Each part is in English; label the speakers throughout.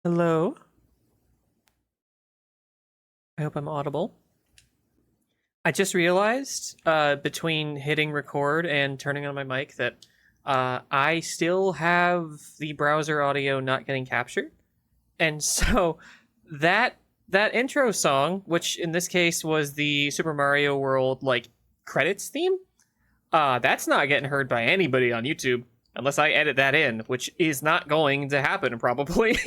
Speaker 1: Hello. I hope I'm audible. I just realized between hitting record and turning on my mic that I still have the browser audio not getting captured. And so that that intro song, which in this case was the Super Mario World like credits theme, that's not getting heard by anybody on YouTube unless I edit that in, which is not going to happen probably.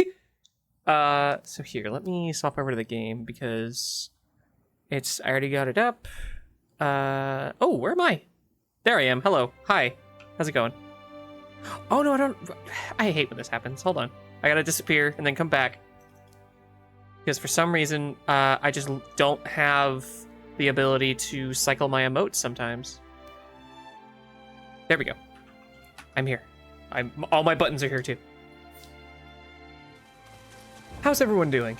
Speaker 1: So here, let me swap over to the game because I already got it up. Oh, where am I? There I am. Hello. Hi. How's it going? Oh, no, I don't. I hate when this happens. Hold on. I gotta disappear and then come back. Because for some reason, I just don't have the ability to cycle my emotes sometimes. There we go. I'm here. All my buttons are here too. How's everyone doing?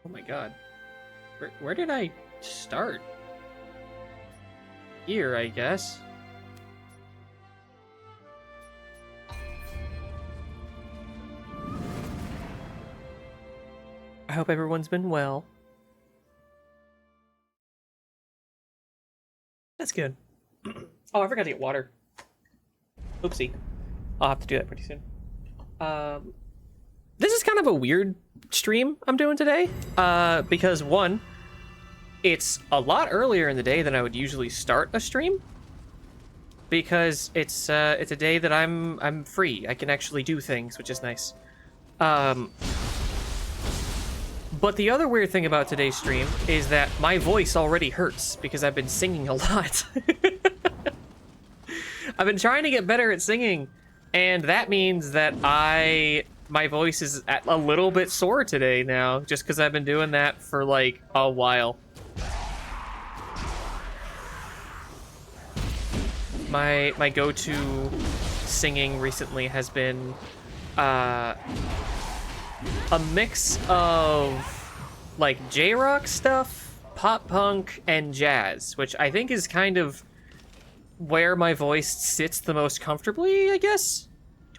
Speaker 1: Oh my god. Where did I start? Here, I guess. I hope everyone's been well. That's good. Oh, I forgot to get water. Oopsie. I'll have to do that pretty soon. This is kind of a weird stream I'm doing today. Because one, it's a lot earlier in the day than I would usually start a stream. Because it's a day that I'm free. I can actually do things, which is nice. But the other weird thing about today's stream is that my voice already hurts because I've been singing a lot. I've been trying to get better at singing, and that means that my voice is a little bit sore today now, just because I've been doing that for like a while. My go-to singing recently has been a mix of like J-rock stuff, pop punk, and jazz, which I think is kind of where my voice sits the most comfortably, I guess.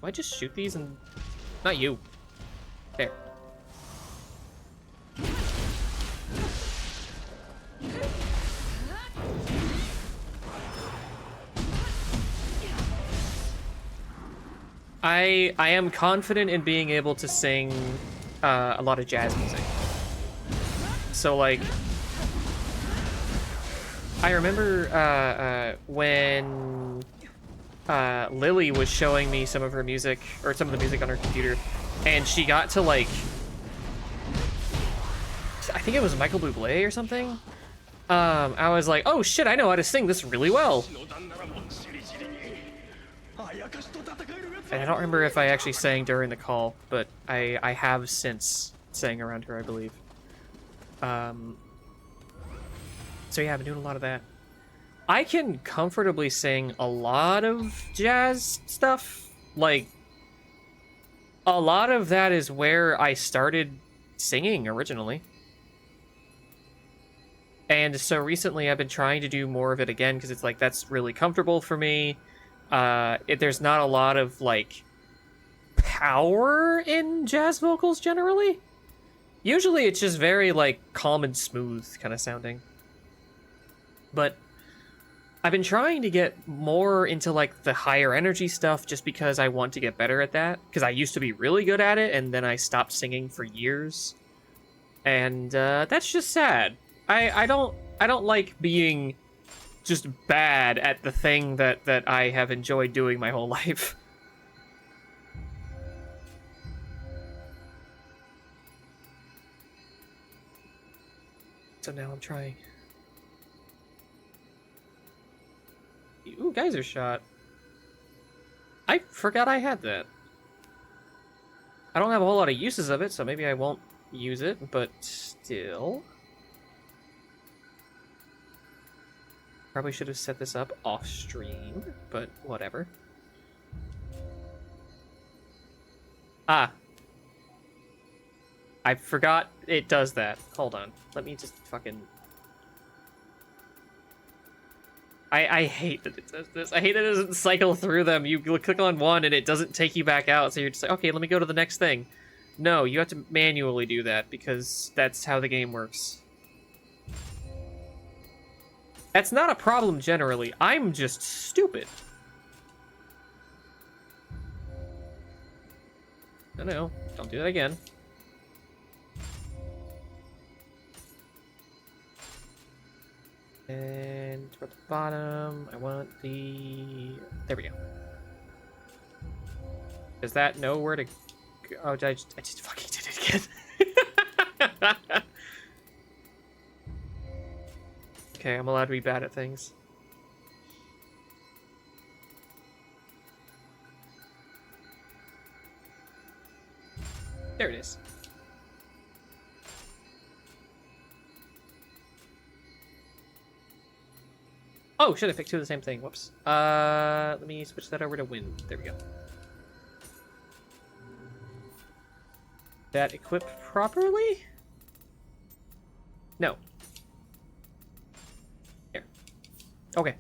Speaker 1: Do I just shoot these and... Not you. There. I am confident in being able to sing a lot of jazz music. So like, I remember when Lily was showing me some of her music, or some of the music on her computer, and she got to like, I think it was Michael Bublé or something. I was like, oh shit, I know how to sing this really well. And I don't remember if I actually sang during the call, but I have since sang around her, I believe. So yeah, I've been doing a lot of that. I can comfortably sing a lot of jazz stuff. Like, a lot of that is where I started singing originally. And so recently I've been trying to do more of it again because it's like, that's really comfortable for me. There's not a lot of, like, power in jazz vocals generally. Usually it's just very, like, calm and smooth kind of sounding. But I've been trying to get more into, like, the higher energy stuff just because I want to get better at that. Because I used to be really good at it, and then I stopped singing for years. And, that's just sad. I don't like being just bad at the thing that I have enjoyed doing my whole life. So now I'm trying. Ooh, geyser shot. I forgot I had that. I don't have a whole lot of uses of it, so maybe I won't use it, but still. Probably should have set this up off stream, but whatever. Ah. I forgot it does that. Hold on. Let me just fucking... I hate that it does this. I hate that it doesn't cycle through them. You click on one and it doesn't take you back out, so you're just like, okay, let me go to the next thing. No, you have to manually do that because that's how the game works. That's not a problem generally. I'm just stupid. No, don't do that again. And toward the bottom, I want the... There we go. Does that know where to go? Oh, I just fucking did it again. Okay, I'm allowed to be bad at things. There it is. Oh, should I pick two of the same thing? Whoops. Let me switch that over to wind. There we go. That equipped properly? No. Here. Okay.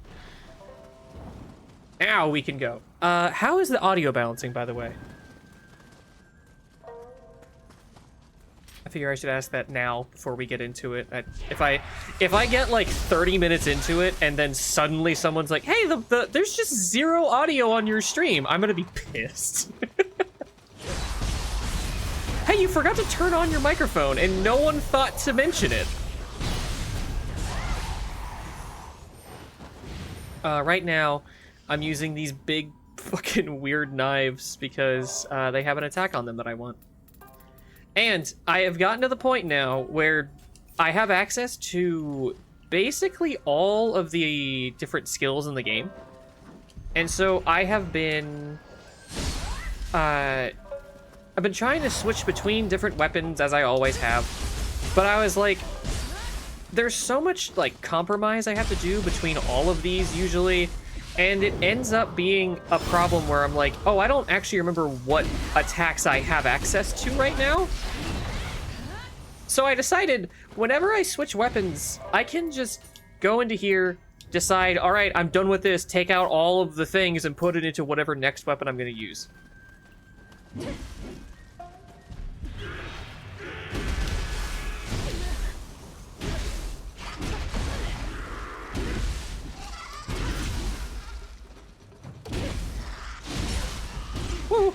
Speaker 1: Now we can go. How is the audio balancing, by the way? I figure I should ask that now before we get into it. If I get like 30 minutes into it and then suddenly someone's like, "Hey, there's just zero audio on your stream," I'm gonna be pissed. Hey, you forgot to turn on your microphone and no one thought to mention it. Right now, I'm using these big fucking weird knives because they have an attack on them that I want. And I have gotten to the point now where I have access to basically all of the different skills in the game. And so I have been... I've been trying to switch between different weapons, as I always have. But I was like, there's so much, like, compromise I have to do between all of these, usually. And it ends up being a problem where I'm like, oh, I don't actually remember what attacks I have access to right now. So I decided, whenever I switch weapons, I can just go into here, decide, all right, I'm done with this, take out all of the things and put it into whatever next weapon I'm going to use. Woo.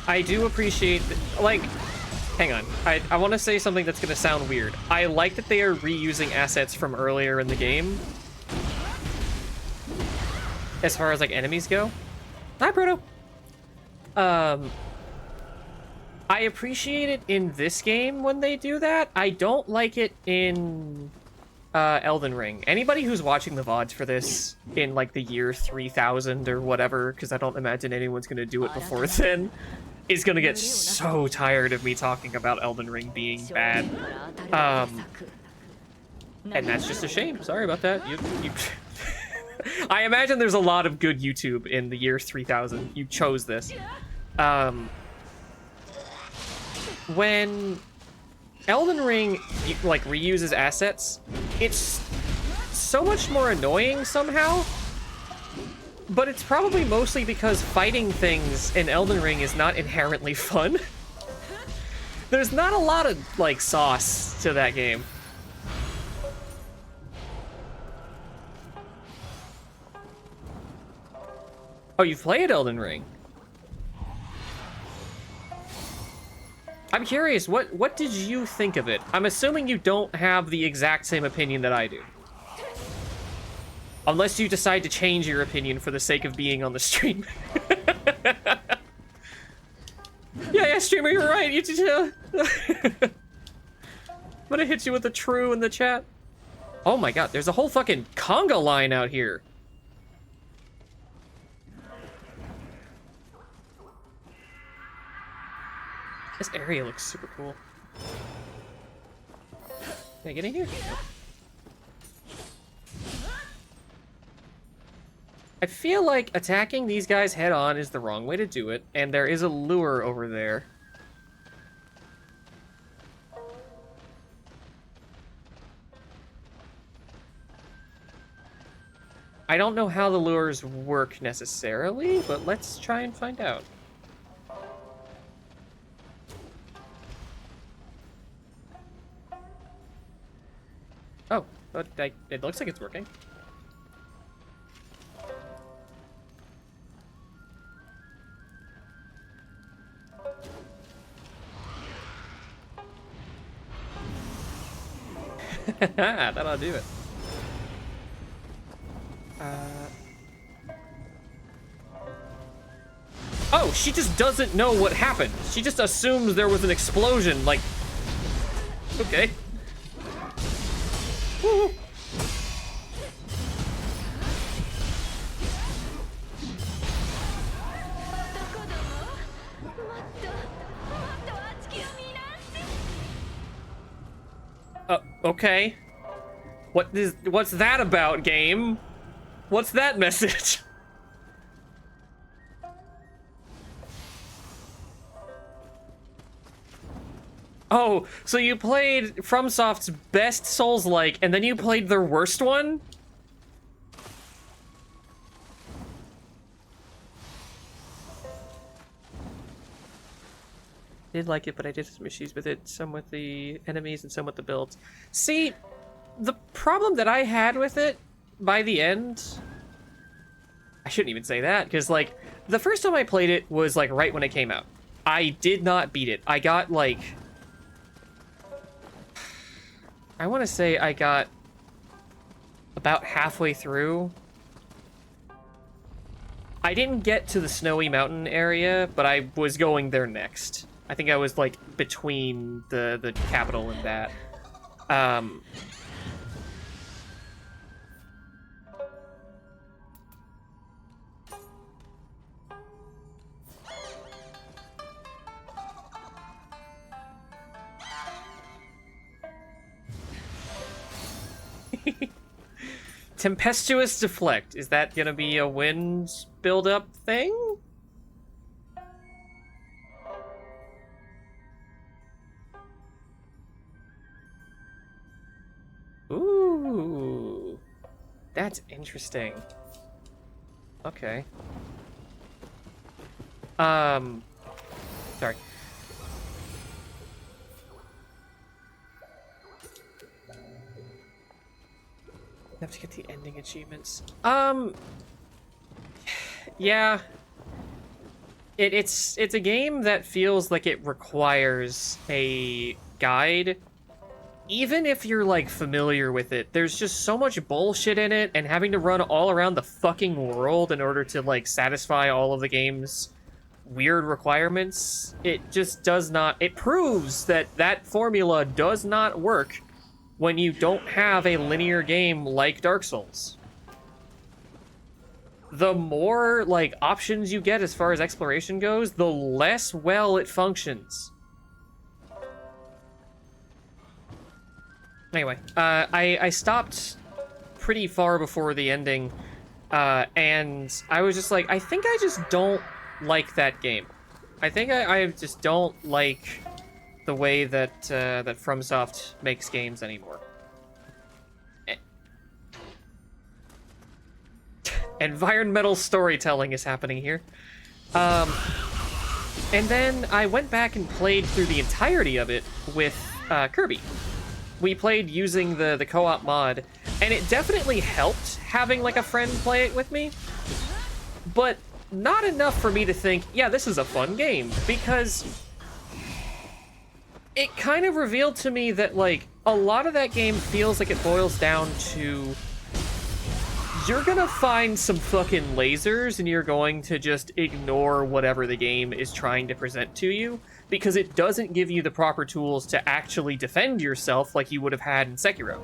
Speaker 1: I do appreciate, like, hang on. I want to say something that's going to sound weird. I like that they are reusing assets from earlier in the game. As far as, like, enemies go. Hi, Proto. I appreciate it in this game when they do that. I don't like it in Elden Ring. Anybody who's watching the VODs for this in, like, the year 3000 or whatever, because I don't imagine anyone's going to do it before then, is going to get so tired of me talking about Elden Ring being bad. And that's just a shame. Sorry about that. You I imagine there's a lot of good YouTube in the year 3000. You chose this. When Elden Ring, like, reuses assets, it's so much more annoying somehow. But it's probably mostly because fighting things in Elden Ring is not inherently fun. There's not a lot of, like, sauce to that game. Oh, you've played Elden Ring? I'm curious, what did you think of it? I'm assuming you don't have the exact same opinion that I do. Unless you decide to change your opinion for the sake of being on the stream. Yeah, streamer, you're right. You I'm gonna hit you with a true in the chat. Oh my god, there's a whole fucking conga line out here. This area looks super cool. Can I get in here? Nope. I feel like attacking these guys head on is the wrong way to do it, and there is a lure over there. I don't know how the lures work necessarily, but let's try and find out. Oh, but it looks like it's working. That'll do it. Oh, she just doesn't know what happened. She just assumes there was an explosion, like... Okay. Woo. Okay. What's that about, game? What's that message? Oh, so you played FromSoft's best Souls-like, and then you played their worst one? Did like it, but I did some issues with it. Some with the enemies and some with the builds. See, the problem that I had with it by the end... I shouldn't even say that, because, like, the first time I played it was, like, right when it came out. I did not beat it. I got, like... I want to say I got about halfway through. I didn't get to the Snowy Mountain area, but I was going there next. I think I was, like, between the capital and that. Tempestuous Deflect. Is that gonna be a wind build-up thing? Ooh. That's interesting. Okay. Sorry. I have to get the ending achievements. Yeah. It's a game that feels like it requires a guide. Even if you're, like, familiar with it, there's just so much bullshit in it, and having to run all around the fucking world in order to, like, satisfy all of the game's weird requirements, it just does not... It proves that that formula does not work when you don't have a linear game like Dark Souls. The more, like, options you get as far as exploration goes, the less well it functions. Anyway, I stopped pretty far before the ending, and I was just like, I think I just don't like that game. I think I just don't like the way that that FromSoft makes games anymore. Environmental storytelling is happening here. And then I went back and played through the entirety of it with Kirby. We played using the co-op mod, and it definitely helped having, like, a friend play it with me, but not enough for me to think, yeah, this is a fun game, because it kind of revealed to me that, like, a lot of that game feels like it boils down to you're gonna find some fucking lasers and you're going to just ignore whatever the game is trying to present to you, because it doesn't give you the proper tools to actually defend yourself like you would have had in Sekiro.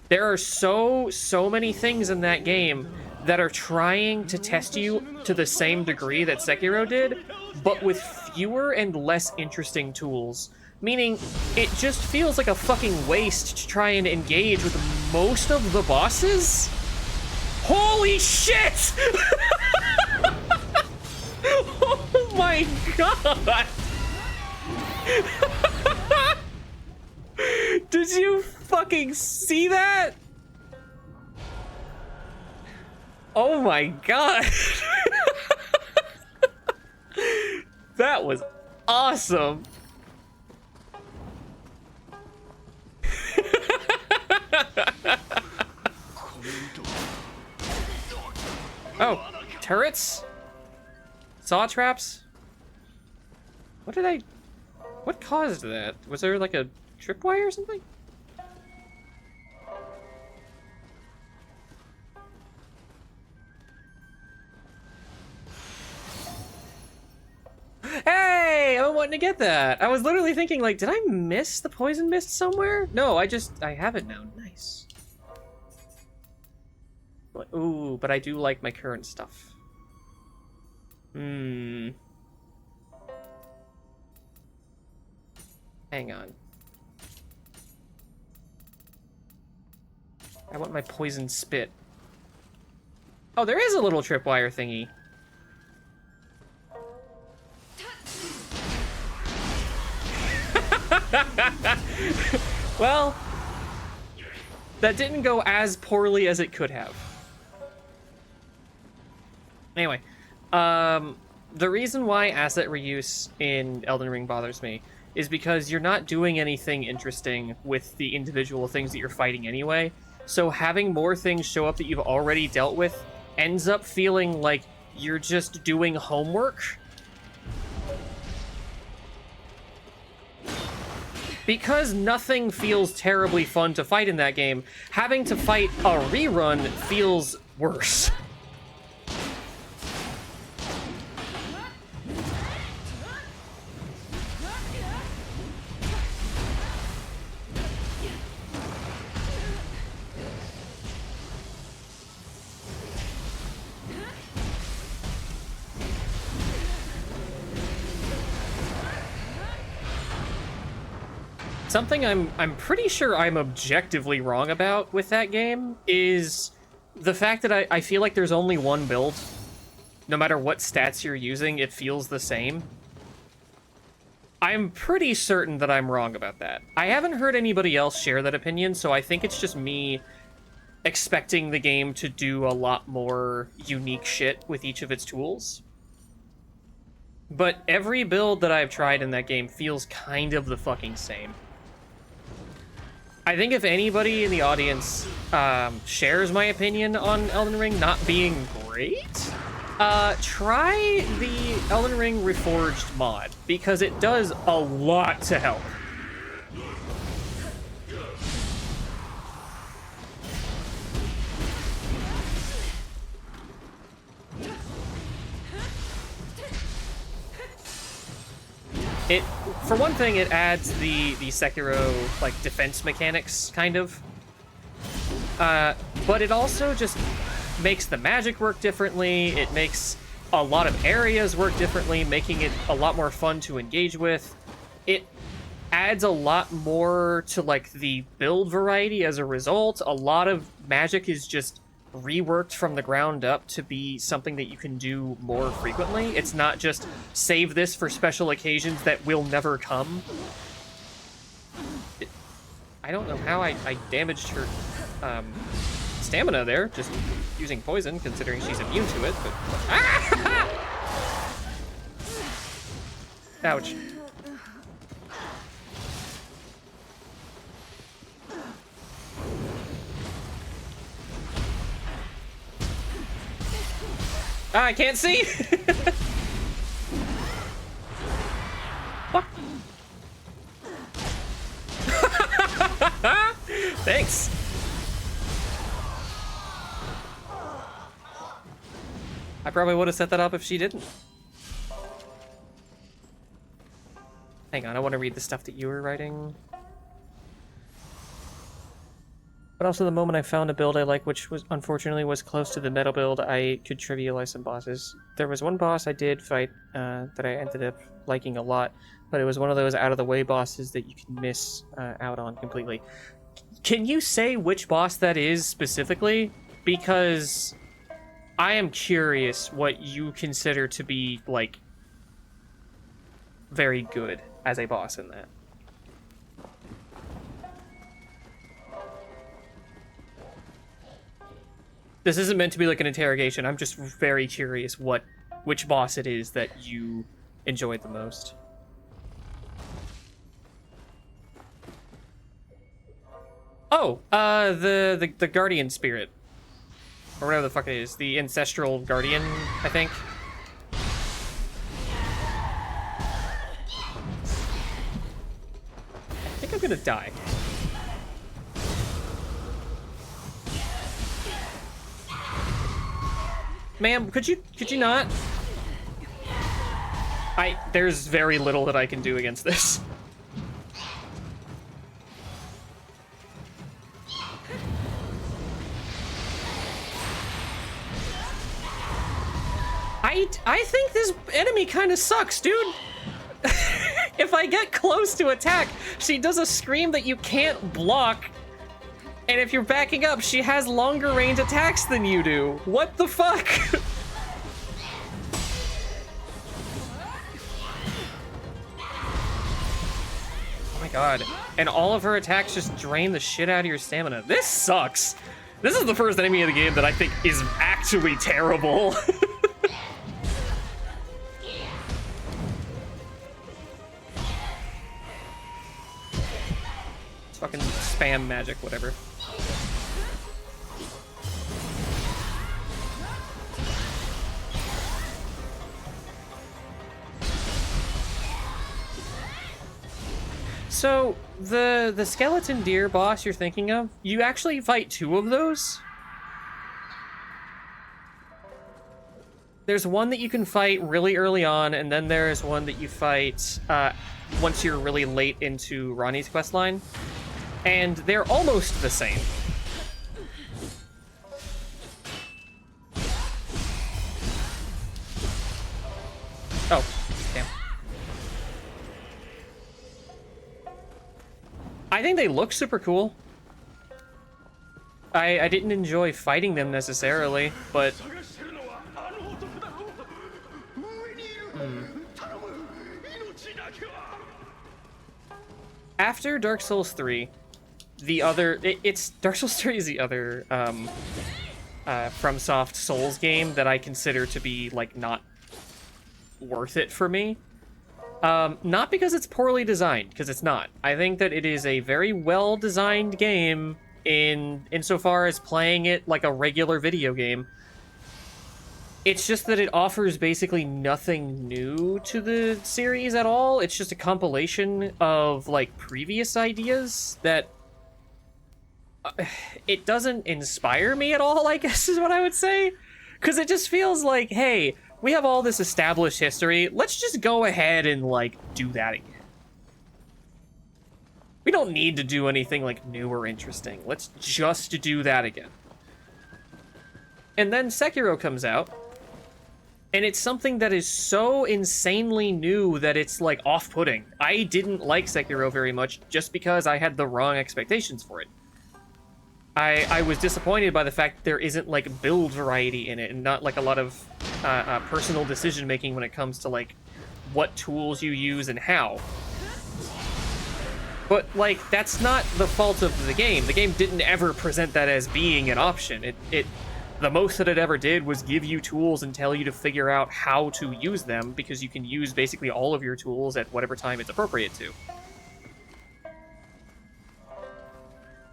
Speaker 1: There are so many things in that game that are trying to test you to the same degree that Sekiro did, but with fewer and less interesting tools. Meaning, it just feels like a fucking waste to try and engage with most of the bosses? Holy shit! Oh my god! Did you fucking see that? Oh my god! That was awesome! Oh, turrets? Saw traps? What caused that? Was there like a tripwire or something? Hey, I'm wanting to get that. I was literally thinking, like, did I miss the poison mist somewhere? No, I have it now. Nice. Ooh, but I do like my current stuff. Hang on. I want my poison spit. Oh, there is a little tripwire thingy. Well, that didn't go as poorly as it could have. Anyway, the reason why asset reuse in Elden Ring bothers me is because you're not doing anything interesting with the individual things that you're fighting anyway. So having more things show up that you've already dealt with ends up feeling like you're just doing homework. Because nothing feels terribly fun to fight in that game, having to fight a rerun feels worse. Something I'm pretty sure I'm objectively wrong about with that game is the fact that I feel like there's only one build. No matter what stats you're using, it feels the same. I'm pretty certain that I'm wrong about that. I haven't heard anybody else share that opinion, so I think it's just me expecting the game to do a lot more unique shit with each of its tools. But every build that I've tried in that game feels kind of the fucking same. I think if anybody in the audience shares my opinion on Elden Ring not being great, try the Elden Ring Reforged mod, because it does a lot to help. It, for one thing, it adds the Sekiro, like, defense mechanics, kind of. But it also just makes the magic work differently. It makes a lot of areas work differently, making it a lot more fun to engage with. It adds a lot more to, like, the build variety as a result. A lot of magic is just reworked from the ground up to be something that you can do more frequently. It's not just save this for special occasions that will never come. I don't know how I damaged her stamina there, just using poison, considering she's immune to it, but... Ah! Ouch. Ah, I can't see! What? Thanks. I probably would have set that up if she didn't. Hang on, I want to read the stuff that you were writing. But also the moment I found a build I like, which was unfortunately was close to the metal build, I could trivialize some bosses. There was one boss I did fight that I ended up liking a lot, but it was one of those out-of-the-way bosses that you can miss out on completely. Can you say which boss that is specifically? Because I am curious what you consider to be, like, very good as a boss in that. This isn't meant to be like an interrogation. I'm just very curious which boss it is that you enjoyed the most. Oh, the guardian spirit. Or whatever the fuck it is. The ancestral guardian, I think. I think I'm gonna die. Ma'am, could you not? There's very little that I can do against this. I think this enemy kind of sucks, dude. If I get close to attack, she does a scream that you can't block. And if you're backing up, she has longer range attacks than you do. What the fuck? Oh my god. And all of her attacks just drain the shit out of your stamina. This sucks. This is the first enemy of the game that I think is actually terrible. Fucking spam magic, whatever. So, the skeleton deer boss you're thinking of, you actually fight 2 of those? There's one that you can fight really early on, and then there's one that you fight once you're really late into Ronnie's questline. And they're almost the same. Oh, damn. I think they look super cool. I didn't enjoy fighting them necessarily, but... After Dark Souls 3, the other... It's Dark Souls 3 is the other FromSoft Souls game that I consider to be, like, not worth it for me. Not because it's poorly designed, because it's not. I think that it is a very well-designed game insofar as playing it like a regular video game. It's just that it offers basically nothing new to the series at all. It's just a compilation of, like, previous ideas that... it doesn't inspire me at all, I guess is what I would say. Because it just feels like, hey, we have all this established history. Let's just go ahead and, like, do that again. We don't need to do anything, like, new or interesting. Let's just do that again. And then Sekiro comes out. And it's something that is so insanely new that it's, like, off-putting. I didn't like Sekiro very much just because I had the wrong expectations for it. I was disappointed by the fact that there isn't, like, build variety in it and not, like, a lot of personal decision-making when it comes to, like, what tools you use and how. But, like, that's not the fault of the game. The game didn't ever present that as being an option. The most that it ever did was give you tools and tell you to figure out how to use them, because you can use basically all of your tools at whatever time it's appropriate to.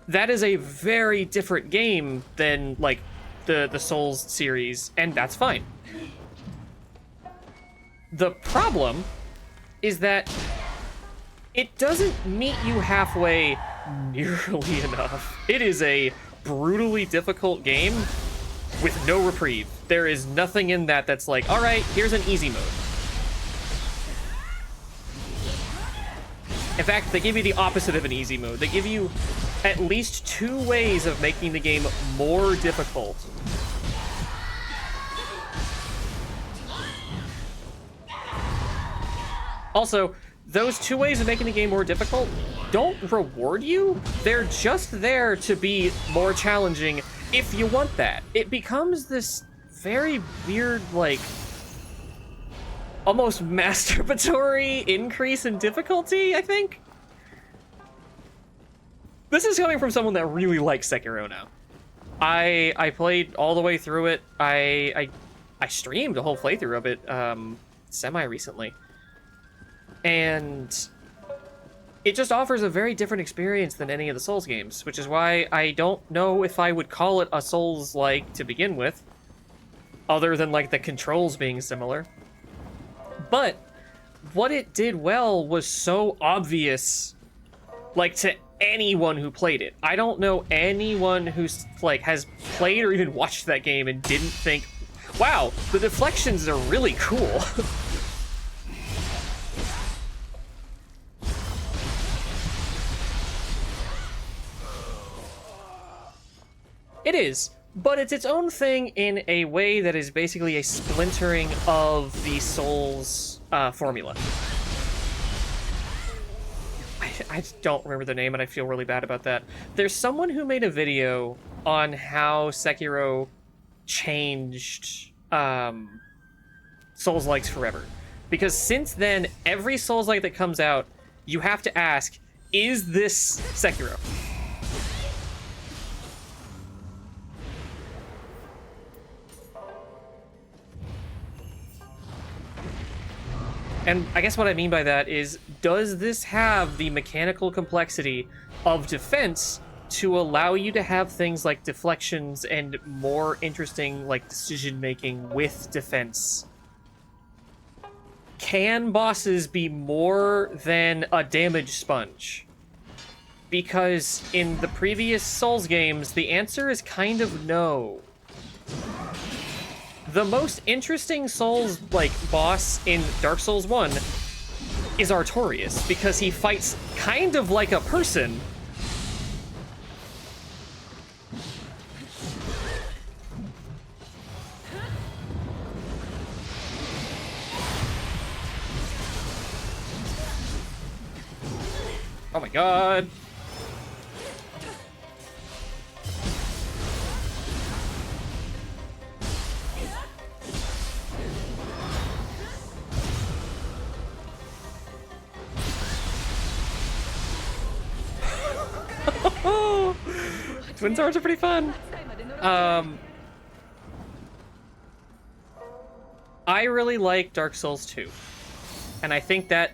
Speaker 1: That is a very different game than, like, the Souls series, and that's fine. The problem is that it doesn't meet you halfway nearly enough. It is a brutally difficult game with no reprieve. There is nothing in that that's like, all right, here's an easy mode. In fact, they give you the opposite of an easy mode. They give you at least 2 ways of making the game more difficult. Also, those 2 ways of making the game more difficult don't reward you. They're just there to be more challenging if you want that. It becomes this very weird, like, almost masturbatory increase in difficulty, I think. This is coming from someone that really likes Sekiro now. I played all the way through it. I streamed a whole playthrough of it semi recently, and it just offers a very different experience than any of the Souls games, which is why I don't know if I would call it a Souls-like to begin with, other than like the controls being similar. But what it did well was so obvious, like, to anyone who played it. I don't know anyone who's like has played or even watched that game and didn't think, wow, the deflections are really cool. It is, but it's its own thing in a way that is basically a splintering of the Souls formula. I don't remember the name, and I feel really bad about that. There's someone who made a video on how Sekiro changed Souls-likes forever. Because since then, every Souls-like that comes out, you have to ask, is this Sekiro? And I guess what I mean by that is, does this have the mechanical complexity of defense to allow you to have things like deflections and more interesting like decision-making with defense? Can bosses be more than a damage sponge? Because in the previous Souls games, the answer is kind of no. The most interesting Souls like boss in Dark Souls 1 is Artorias, because he fights kind of like a person. Oh my god. Twin swords are pretty fun. I really like Dark Souls 2. And I think that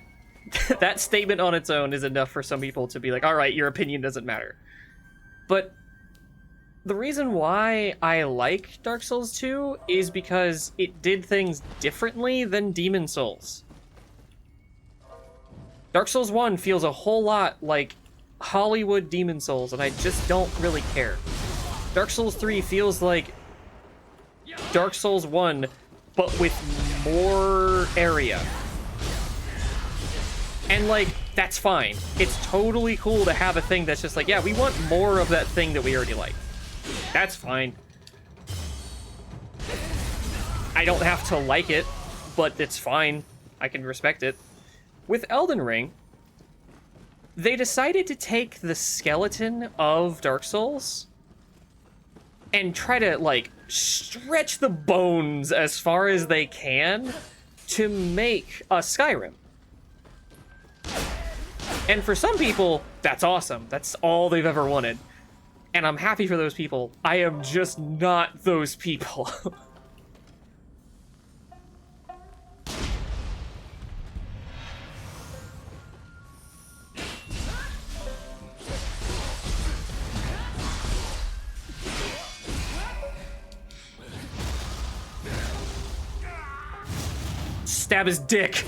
Speaker 1: that statement on its own is enough for some people to be like, all right, your opinion doesn't matter. But the reason why I like Dark Souls 2 is because it did things differently than Demon Souls. Dark Souls 1 feels a whole lot like Hollywood Demon Souls, and I just don't really care. Dark Souls 3 feels like Dark Souls 1, but with more area. And, like, that's fine. It's totally cool to have a thing that's just like, yeah, we want more of that thing that we already like. That's fine. I don't have to like it, but it's fine. I can respect it. With Elden Ring, they decided to take the skeleton of Dark Souls and try to, like, stretch the bones as far as they can to make a Skyrim. And for some people, that's awesome. That's all they've ever wanted. And I'm happy for those people. I am just not those people. Stab his dick.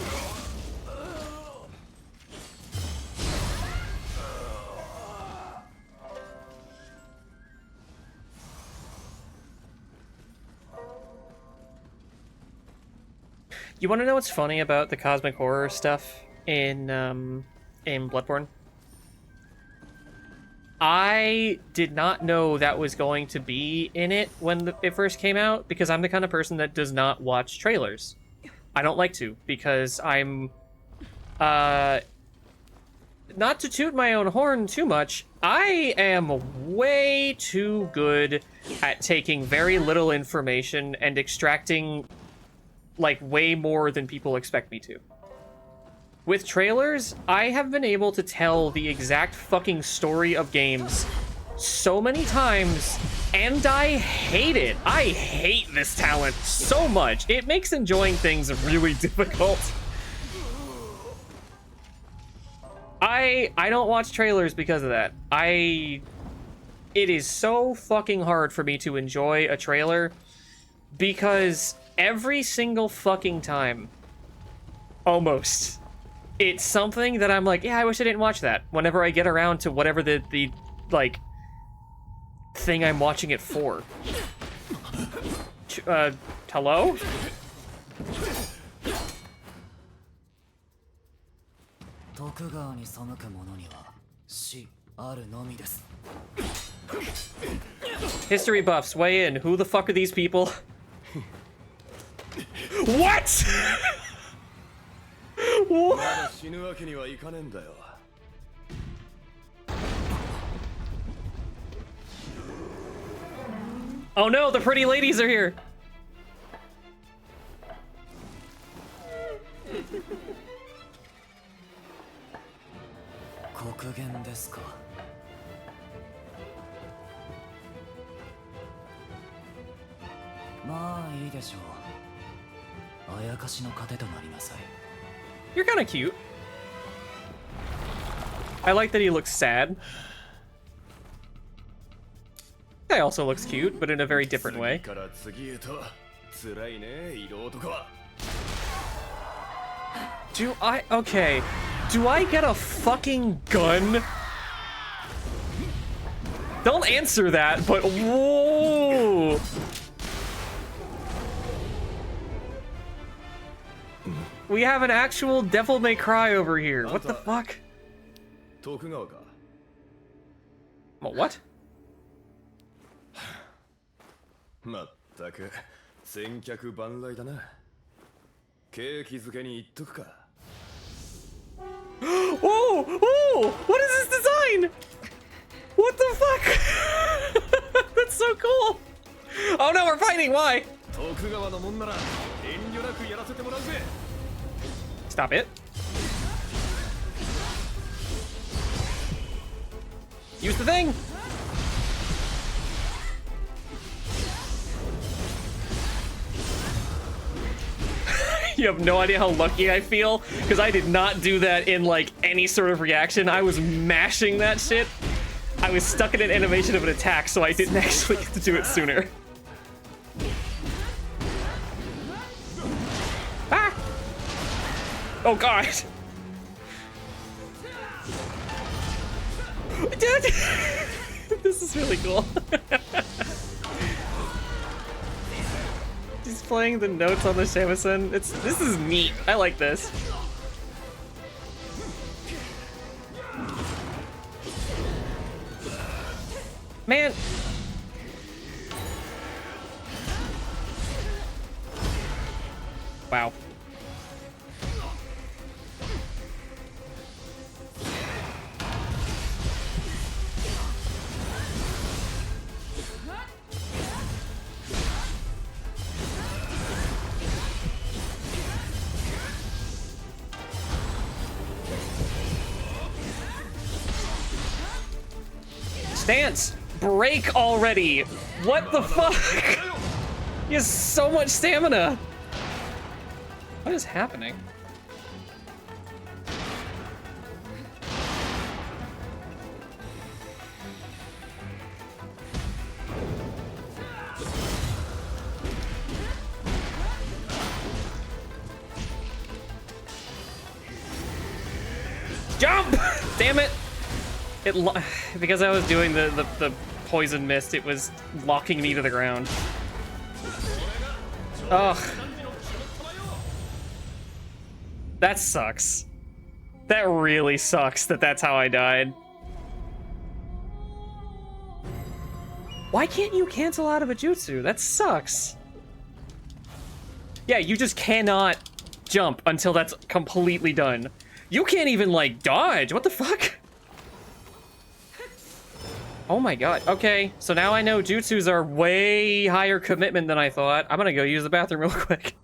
Speaker 1: You want to know what's funny about the cosmic horror stuff in Bloodborne? I did not know that was going to be in it when it first came out, because I'm the kind of person that does not watch trailers. I don't like to, because I'm not to toot my own horn too much, I am way too good at taking very little information and extracting like way more than people expect me to. With trailers, I have been able to tell the exact fucking story of games so many times, and I hate it. I hate this talent so much. It makes enjoying things really difficult. I don't watch trailers because of that. It is so fucking hard for me to enjoy a trailer because every single fucking time, almost, it's something that I'm like, yeah, I wish I didn't watch that. Whenever I get around to whatever the like, thing I'm watching it for. Hello? History buffs, weigh in. Who the fuck are these people? What? What? Oh no, the pretty ladies are here. You're kind of cute. I like that he looks sad. Guy also looks cute, but in a very different way. Okay. Do I get a fucking gun? Don't answer that, but whoa! We have an actual Devil May Cry over here. What the fuck? What? Whoa! Whoa! What is this design? What the fuck? That's so cool! Oh no, we're fighting! Why? Stop it. Use the thing! You have no idea how lucky I feel, because I did not do that in, like, any sort of reaction. I was mashing that shit. I was stuck in an animation of an attack, so I didn't actually get to do it sooner. Ah! Oh, God! Dude! This is really cool. He's playing the notes on the shamisen. This is neat. I like this. Man. Wow. Stance! Break already! What the fuck? He has so much stamina! What is happening? Jump! Damn it! Because I was doing the poison mist, it was locking me to the ground. Ugh. That sucks. That really sucks that that's how I died. Why can't you cancel out of a jutsu? That sucks. Yeah, you just cannot jump until that's completely done. You can't even, like, dodge. What the fuck? Oh my god. Okay, so now I know jutsus are way higher commitment than I thought. I'm gonna go use the bathroom real quick.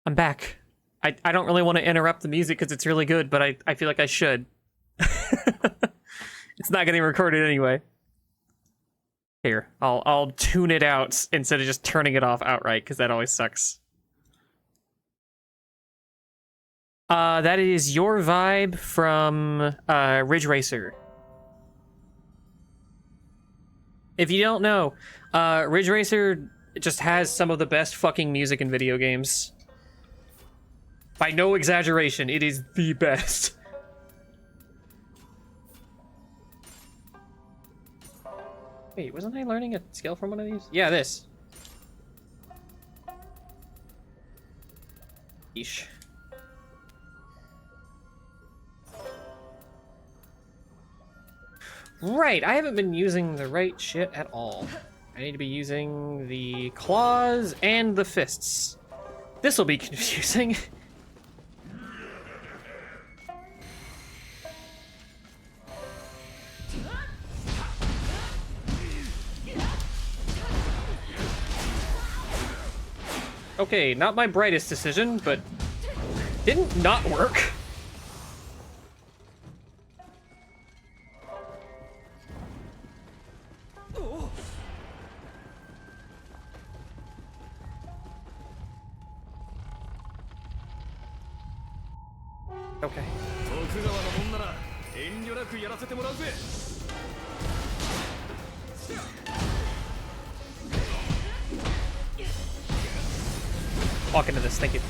Speaker 1: I'm back. I don't really want to interrupt the music because it's really good, but I feel like I should. It's not getting recorded anyway. Here, I'll tune it out instead of just turning it off outright, because that always sucks. That is Your Vibe from Ridge Racer. If you don't know, Ridge Racer just has some of the best fucking music in video games. By no exaggeration, it is the best. Wait, wasn't I learning a skill from one of these? Yeah, this. Yeesh. Right, I haven't been using the right shit at all. I need to be using the claws and the fists. This'll be confusing. Okay, not my brightest decision, but didn't not work. Okay. Walk into this, thank you.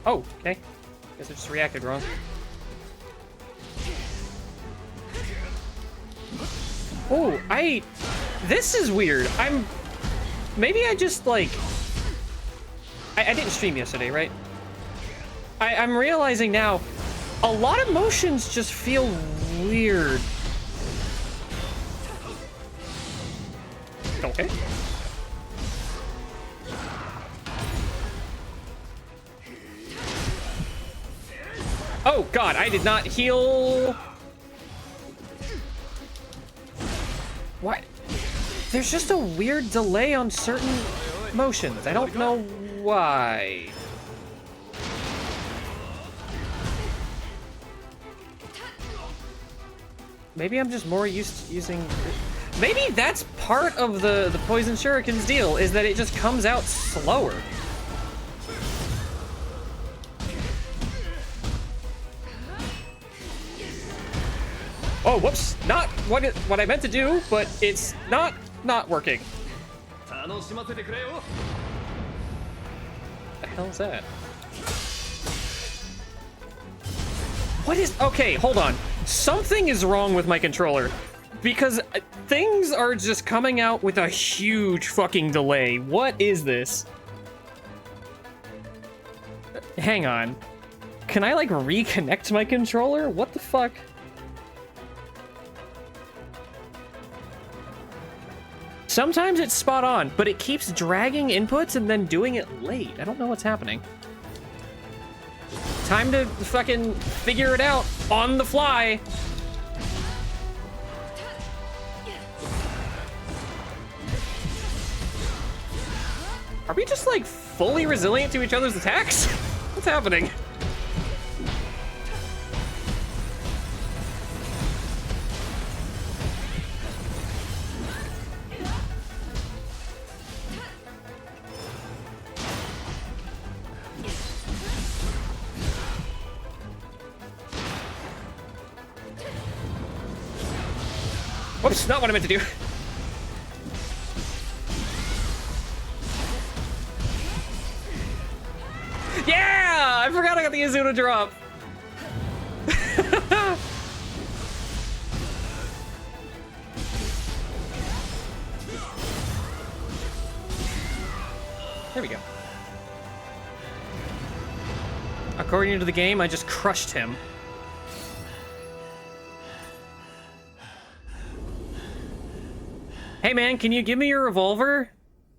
Speaker 1: Oh, okay. Guess I just reacted wrong. Oh, this is weird. Maybe I just, like... I didn't stream yesterday, right? I'm realizing now, a lot of motions just feel weird. Okay. Oh, God, I did not heal... What? There's just a weird delay on certain motions. I don't know why. Maybe I'm just more used to using... Maybe that's part of the Poison Shuriken's deal, is that it just comes out slower. Oh, whoops! Not what I meant to do, but it's not working. What the hell is that? What is... Okay, hold on. Something is wrong with my controller. Because things are just coming out with a huge fucking delay. What is this? Hang on. Can I, like, reconnect my controller? What the fuck? Sometimes it's spot on, but it keeps dragging inputs and then doing it late. I don't know what's happening. Time to fucking figure it out on the fly. Are we just, like, fully resilient to each other's attacks? What's happening? Whoops, not what I meant to do. Yeah! I forgot I got the Izuna drop. There we go. According to the game, I just crushed him. Hey man, can you give me your revolver?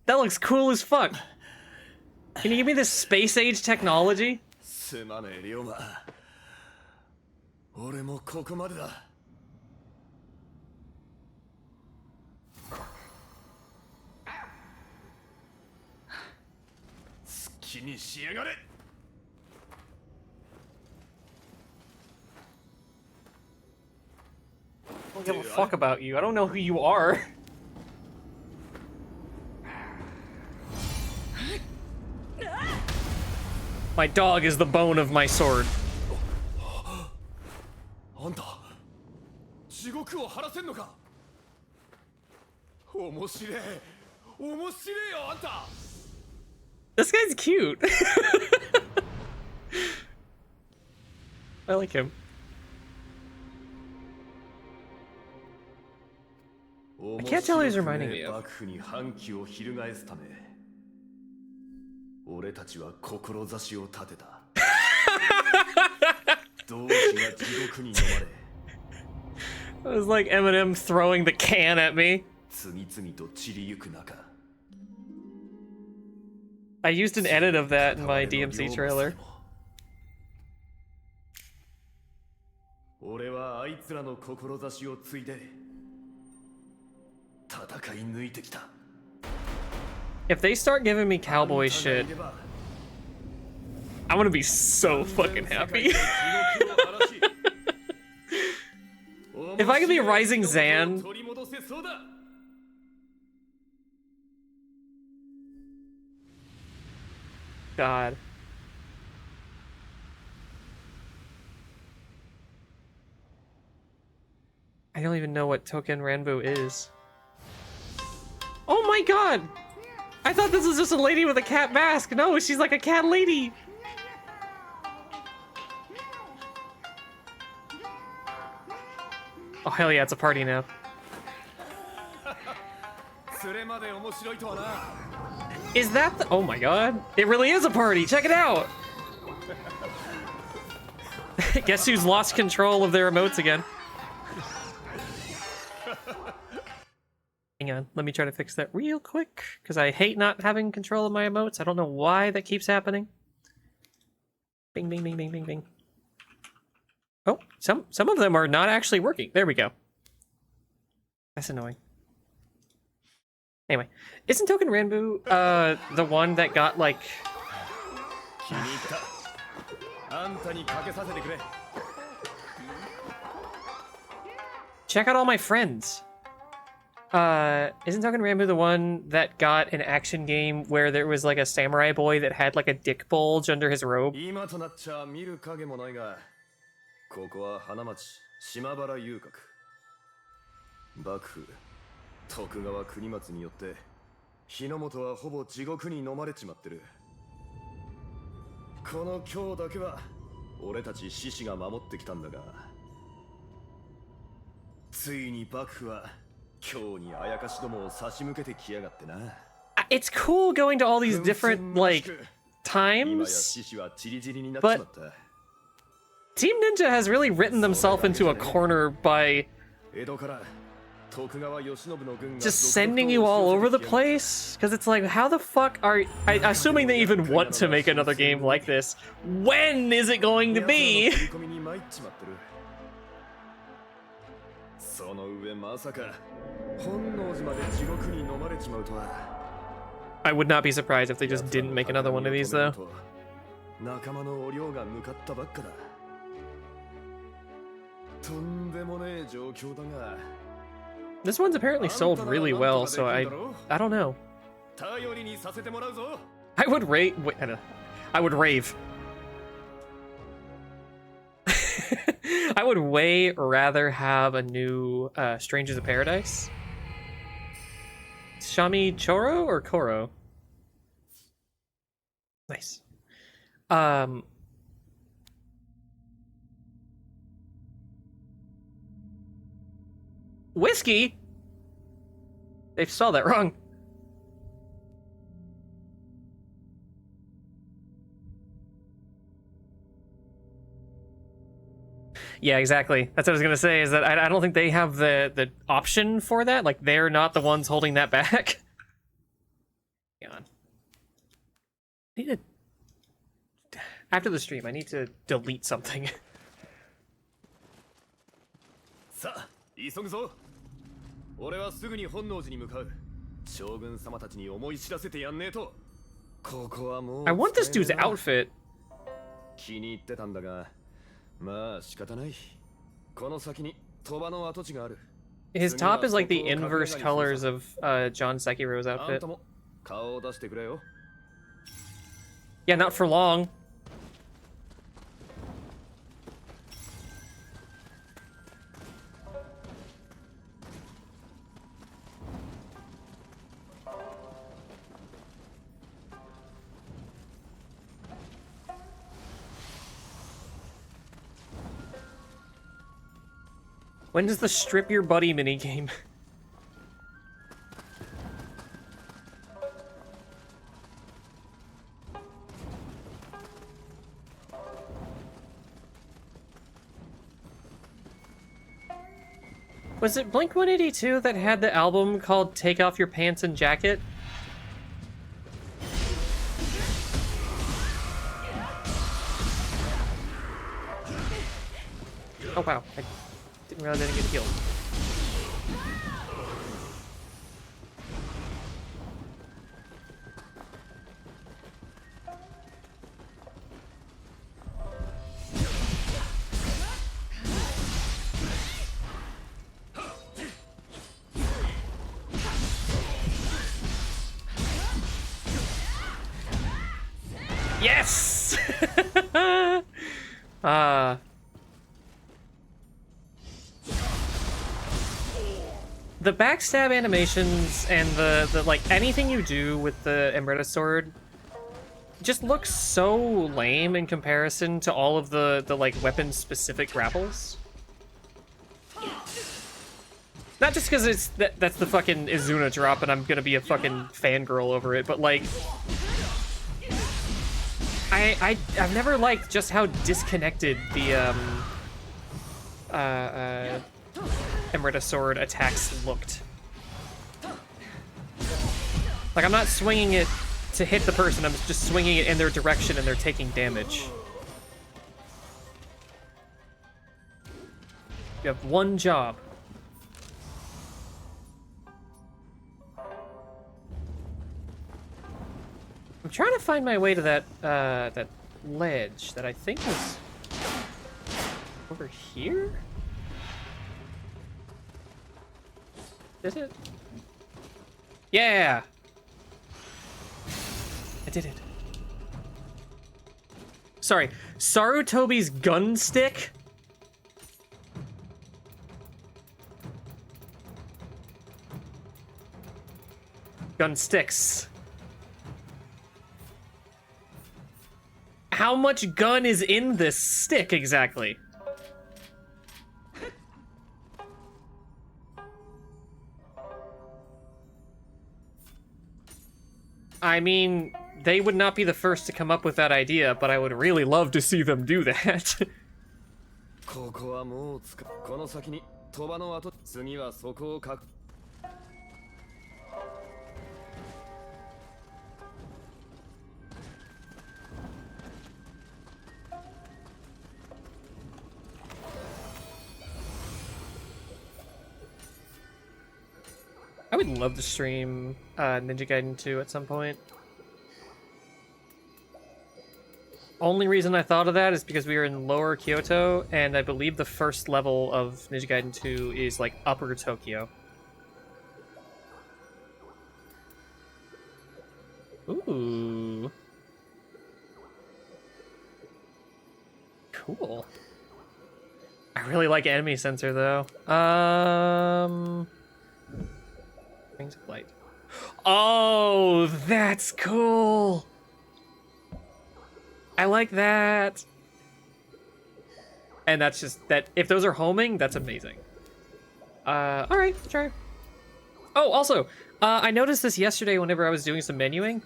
Speaker 1: That looks cool as fuck. Can you give me this space age technology?
Speaker 2: すまねえ龍馬俺もここまでだ好きにしやがれ
Speaker 1: I don't give a fuck about you. I don't know who you are. My dog is the bone of my sword.
Speaker 2: あんた地獄を晴らせんのか面白え面白えよあんた
Speaker 1: This guy's cute. I like him. I can't tell who he's reminding me of.
Speaker 2: 幕府に反旗を翻すため俺たちは志を立てた同志が地獄に飲まれ
Speaker 1: It was like Eminem throwing the can at me.
Speaker 2: 次々と散りゆく中
Speaker 1: I used an edit of that in my DMC trailer.
Speaker 2: 俺はあいつらの志を継いで戦い抜いてきた
Speaker 1: If they start giving me cowboy shit, I'm gonna be so fucking happy. If I could be Rising Zan, God. I don't even know what Token Ranbu is. Oh my god! I thought this was just a lady with a cat mask. No, she's like a cat lady. Oh hell yeah, it's a party now. Is that the— oh my god. It really is a party. Check it out. Guess who's lost control of their emotes again? Hang on, let me try to fix that real quick, because I hate not having control of my emotes. I don't know why that keeps happening. Bing, bing, bing, bing, bing, bing. Oh, some of them are not actually working. There we go. That's annoying. Anyway, isn't Token Ranbu the one that got like... Check out all my friends. Isn't Token Ranbu the one that got an action game where there was like a samurai boy that had like a dick bulge under his robe?
Speaker 2: ここは花町島原遊郭幕府徳川国松によって日の本はほぼ地獄に飲まれちまってるこの今日だけは俺たち志士が守ってきたんだがついに幕府は今日にあやかしどもを差し向けてきやがってな
Speaker 1: It's cool going to all these different like times, but Team Ninja has really written themselves into a corner by just sending you all over the place. Because it's like, how the fuck are... assuming they even want to make another game like this. When is it going to be? I would not be surprised if they just didn't make another one of these, though. This one's apparently sold really well, so I don't know. I would rave. I would rave. I would way rather have a new Strangers of Paradise. Shami Choro or Koro? Nice. Whiskey? They spelled that wrong. Yeah, exactly. That's what I was gonna say. Is that I don't think they have the option for that. Like they're not the ones holding that back. Hang on. I need to after the stream. I need to delete something.
Speaker 2: さあ急ぐぞ俺はすぐに本能寺に向かう将軍様たちに思い知らせてやんねえとここはもう
Speaker 1: I want this dude's outfit.
Speaker 2: 気に入ってたんだがまあ仕方ないこの先に鳥羽の跡地がある
Speaker 1: His top is like the inverse colors of John Sekiro's
Speaker 2: あん
Speaker 1: outfit.
Speaker 2: たも顔を出してくれよ
Speaker 1: Yeah, not for long. When does the strip your buddy minigame? Was it Blink-182 that had the album called Take Off Your Pants and Jacket? Oh wow, I didn't realize I didn't get healed. Yes! The backstab animations and the like anything you do with the Emreta sword just looks so lame in comparison to all of the like weapon specific grapples. Not just because it's that's the fucking Izuna drop and I'm gonna be a fucking fangirl over it, but like I've never liked just how disconnected the Emreta sword attacks looked. Like I'm not swinging it to hit the person, I'm just swinging it in their direction and they're taking damage. You have one job. I'm trying to find my way to that that ledge that I think was over here? Is it? Yeah! I did it. Sorry, Sarutobi's gun stick? Gun sticks. How much gun is in this stick exactly? I mean, they would not be the first to come up with that idea, but I would really love to see them do that.
Speaker 2: ここはもうこの先に鳥羽の跡次はそこをかく
Speaker 1: I would love to stream Ninja Gaiden 2 at some point. Only reason I thought of that is because we were in Lower Kyoto, and I believe the first level of Ninja Gaiden 2 is like Upper Tokyo. Ooh. Cool. I really like enemy sensor though. Rings of light. Oh, that's cool. I like that. And that's just that. If those are homing, that's amazing. All right, try. Oh, also, I noticed this yesterday whenever I was doing some menuing.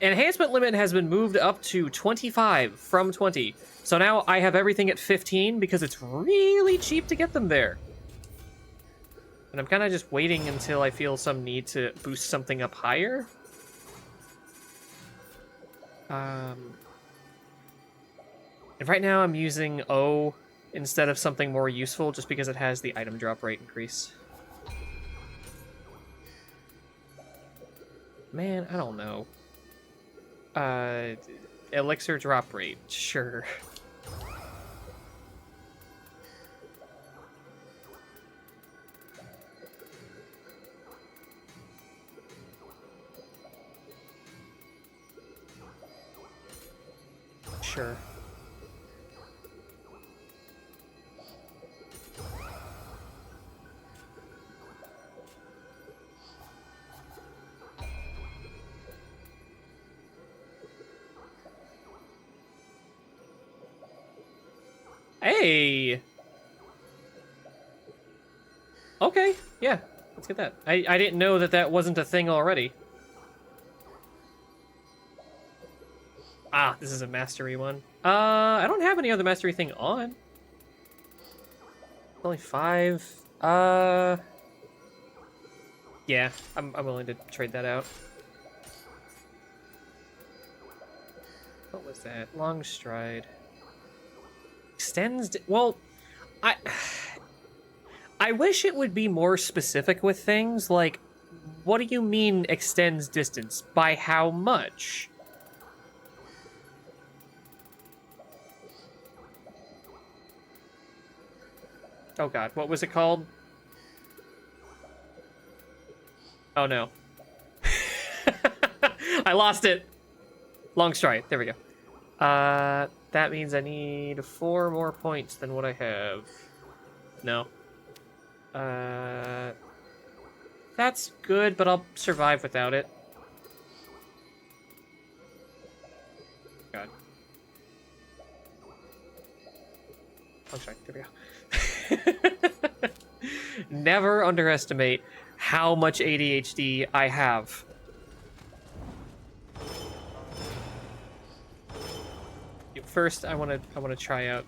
Speaker 1: enhancement limit has been moved up to 25 from 20. So now I have everything at 15 because it's really cheap to get them there. And I'm kind of just waiting until I feel some need to boost something up higher. And right now I'm using O instead of something more useful just because it has the item drop rate increase. Man, I don't know. Elixir drop rate, sure. Sure. Hey! Okay, yeah, let's get that. I didn't know that that wasn't a thing already. Ah, this is a mastery one. I don't have any other mastery thing on. Only 5. Yeah, I'm willing to trade that out. What was that? Long stride. Extends... Well, I wish it would be more specific with things, like, what do you mean extends distance? By how much? Oh god, what was it called? Oh no. I lost it! Long stride, there we go. That means I need 4 more points than what I have. No. That's good, but I'll survive without it. God. Long stride, there we go. Never underestimate how much ADHD I have. First, I want to try out.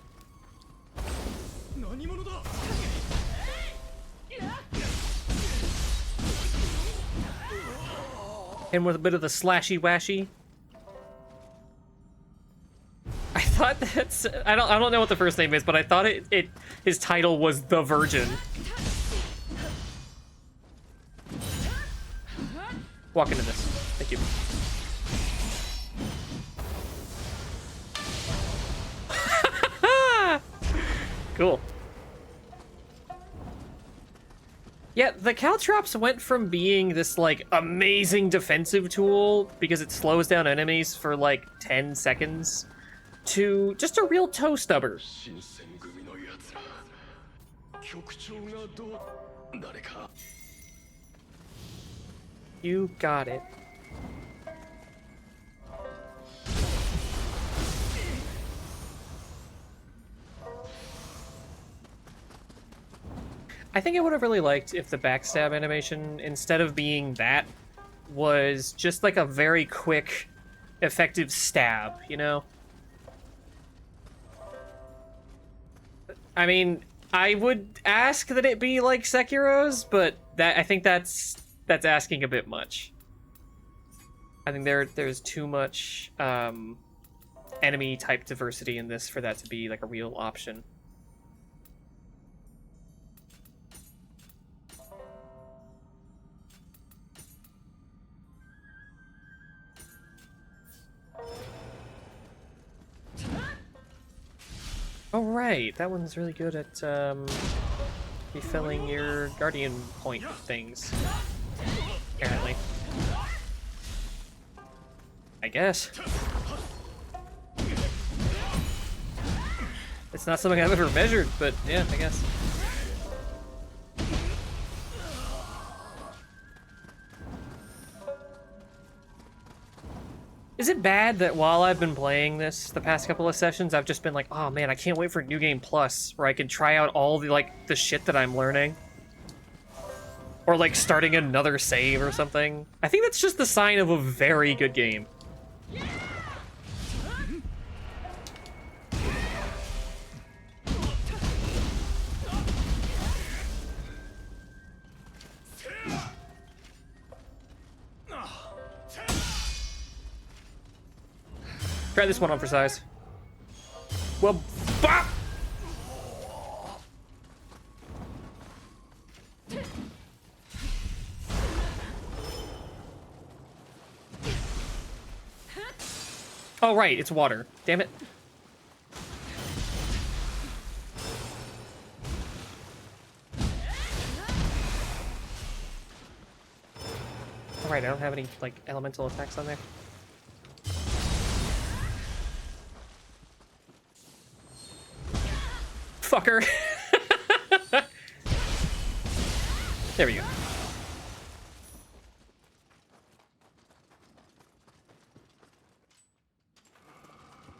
Speaker 1: And with a bit of the slashy washy. I thought that's I don't know what the first name is, but I thought his title was The Virgin. Walk into this. Thank you. Cool. Yeah, the Caltrops went from being this, like, amazing defensive tool because it slows down enemies for, like, 10 seconds to just a real toe stubber. You got it. I think I would have really liked if the backstab animation, instead of being that, was just like a very quick, effective stab, you know? I mean, I would ask that it be like Sekiro's, but I think that's asking a bit much. I think there's too much enemy type diversity in this for that to be like a real option. Oh right, that one's really good at refilling your guardian point things. Apparently. I guess. It's not something I've ever measured, but yeah, I guess. Is it bad that while I've been playing this the past couple of sessions, I've just been like, oh man, I can't wait for New Game Plus, where I can try out all the, like, the shit that I'm learning? Or, like, starting another save or something? I think that's just the sign of a very good game. Try this one on for size. Well, bop! Oh, right, it's water. Damn it. Alright, I don't have any, like, elemental attacks on there. Fucker! There we go.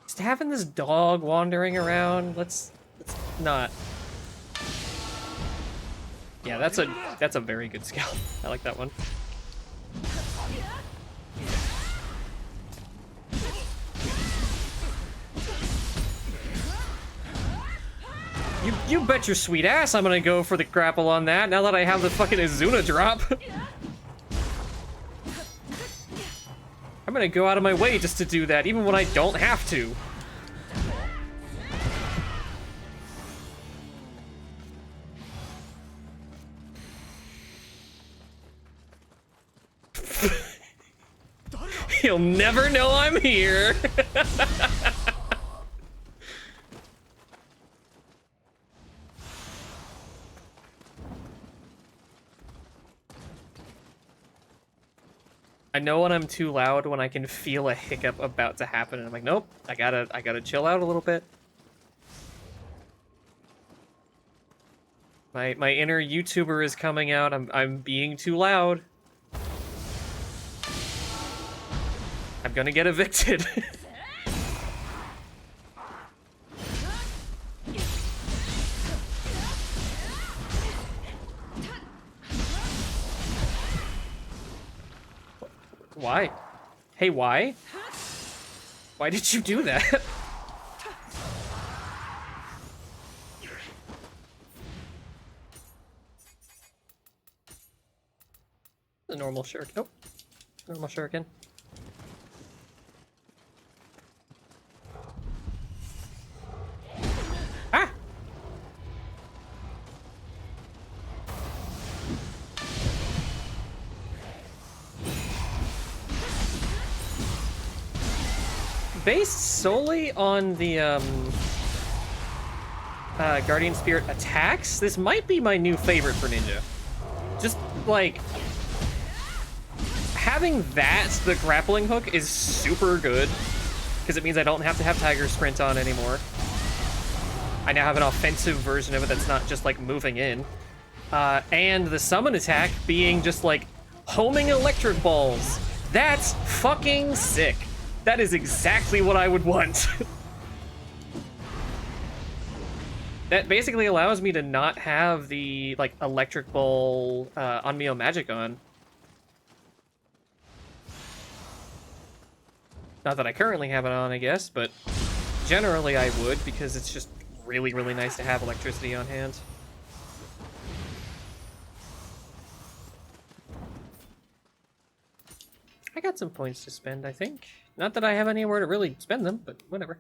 Speaker 1: Just having this dog wandering around, let's not. Yeah, that's a very good skill. I like that one. You bet your sweet ass I'm gonna go for the grapple on that now that I have the fucking Izuna drop. I'm gonna go out of my way just to do that, even when I don't have to. He'll never know I'm here. I know when I'm too loud when I can feel a hiccup about to happen, and I'm like, nope, I gotta chill out a little bit. My inner YouTuber is coming out. I'm being too loud. I'm gonna get evicted. Why? Hey, why? Why did you do that? The normal shuriken. Nope. Normal shuriken. Ah! Based solely on the Guardian Spirit attacks, this might be my new favorite for Ninja. Just like having that, the grappling hook, is super good because it means I don't have to have Tiger Sprint on anymore. I now have an offensive version of it that's not just like moving in. And the summon attack being just like homing electric balls. That's fucking sick. That is exactly what I would want. That basically allows me to not have the like electric ball on Nioh Magic on. Not that I currently have it on, I guess, but generally I would because it's just really, really nice to have electricity on hand. I got some points to spend, I think. Not that I have anywhere to really spend them, but whatever.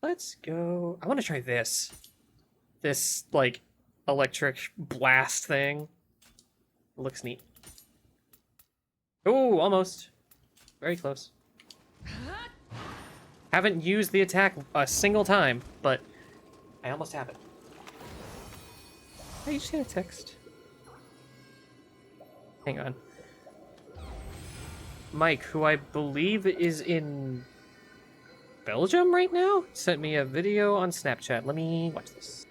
Speaker 1: Let's go. I want to try this. This, like, electric blast thing. Looks neat. Oh, almost. Very close. Haven't used the attack a single time, but I almost have it. Oh, you just get a text. Hang on. Mike, who I believe is in Belgium right now, sent me a video on Snapchat. Let me watch this.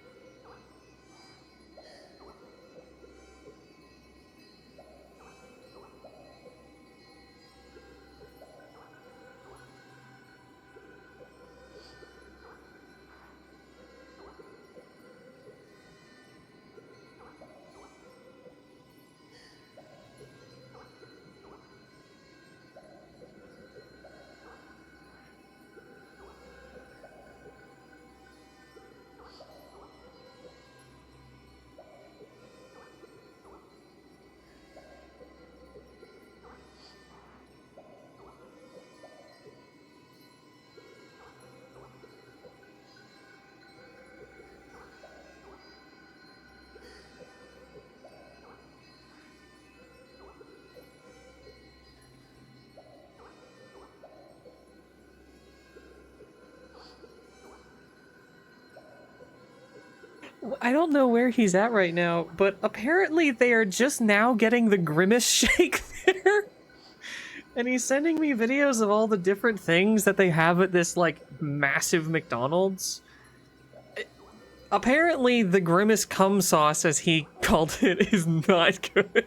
Speaker 1: I don't know where he's at right now, but apparently they are just now getting the Grimace shake there. And he's sending me videos of all the different things that they have at this, like, massive McDonald's. Apparently the Grimace cum sauce, as he called it, is not good.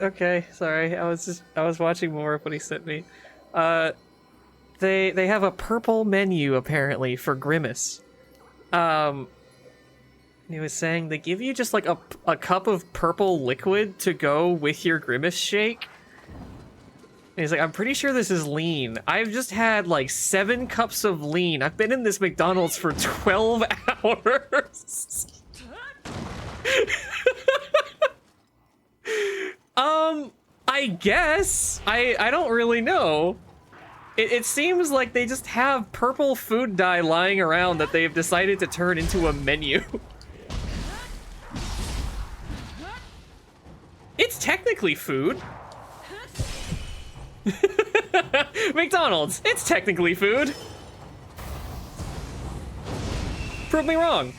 Speaker 1: Okay, sorry. I was watching more of what he sent me. They have a purple menu apparently for Grimace. He was saying they give you just like a cup of purple liquid to go with your Grimace shake. And he's like, I'm pretty sure this is lean. I've just had like 7 cups of lean. I've been in this McDonald's for 12 hours. I guess. I don't really know. It seems like they just have purple food dye lying around that they've decided to turn into a menu. It's technically food. McDonald's, it's technically food. Prove me wrong.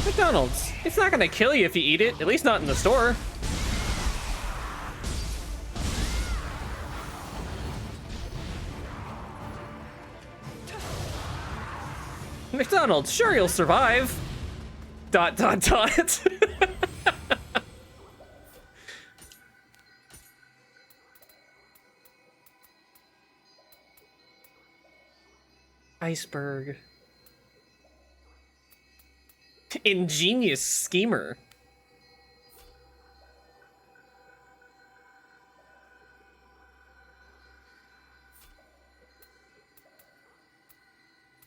Speaker 1: McDonald's. It's not gonna kill you if you eat it, at least not in the store. McDonald's, sure you'll survive. ... Iceberg. Ingenious schemer.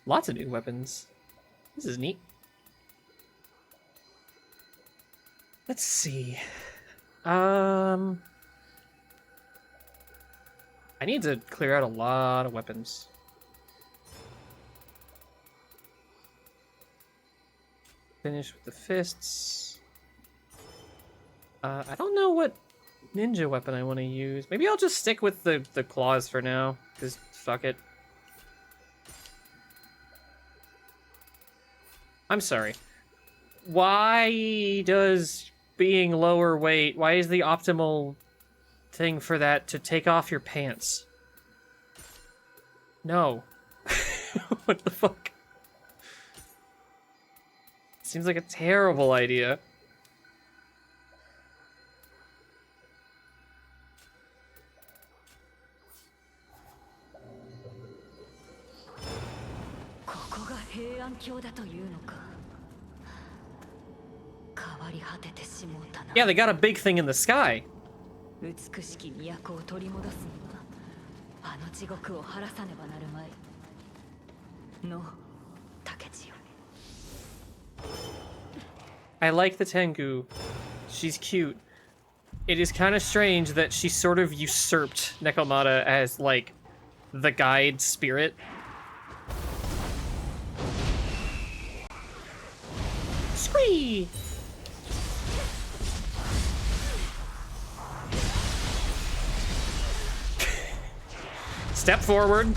Speaker 1: Lots of new weapons. This is neat. Let's see. I need to clear out a lot of weapons. Finish with the fists. I don't know what ninja weapon I want to use. Maybe I'll just stick with the claws for now, because fuck it. I'm sorry. Why does being lower weight, why is the optimal thing for that to take off your pants? No. What the fuck? Seems like a terrible idea. Yeah, they got a big thing in the sky. I like the Tengu. She's cute. It is kind of strange that she sort of usurped Nekomata as, like, the guide spirit. Scree! Step forward.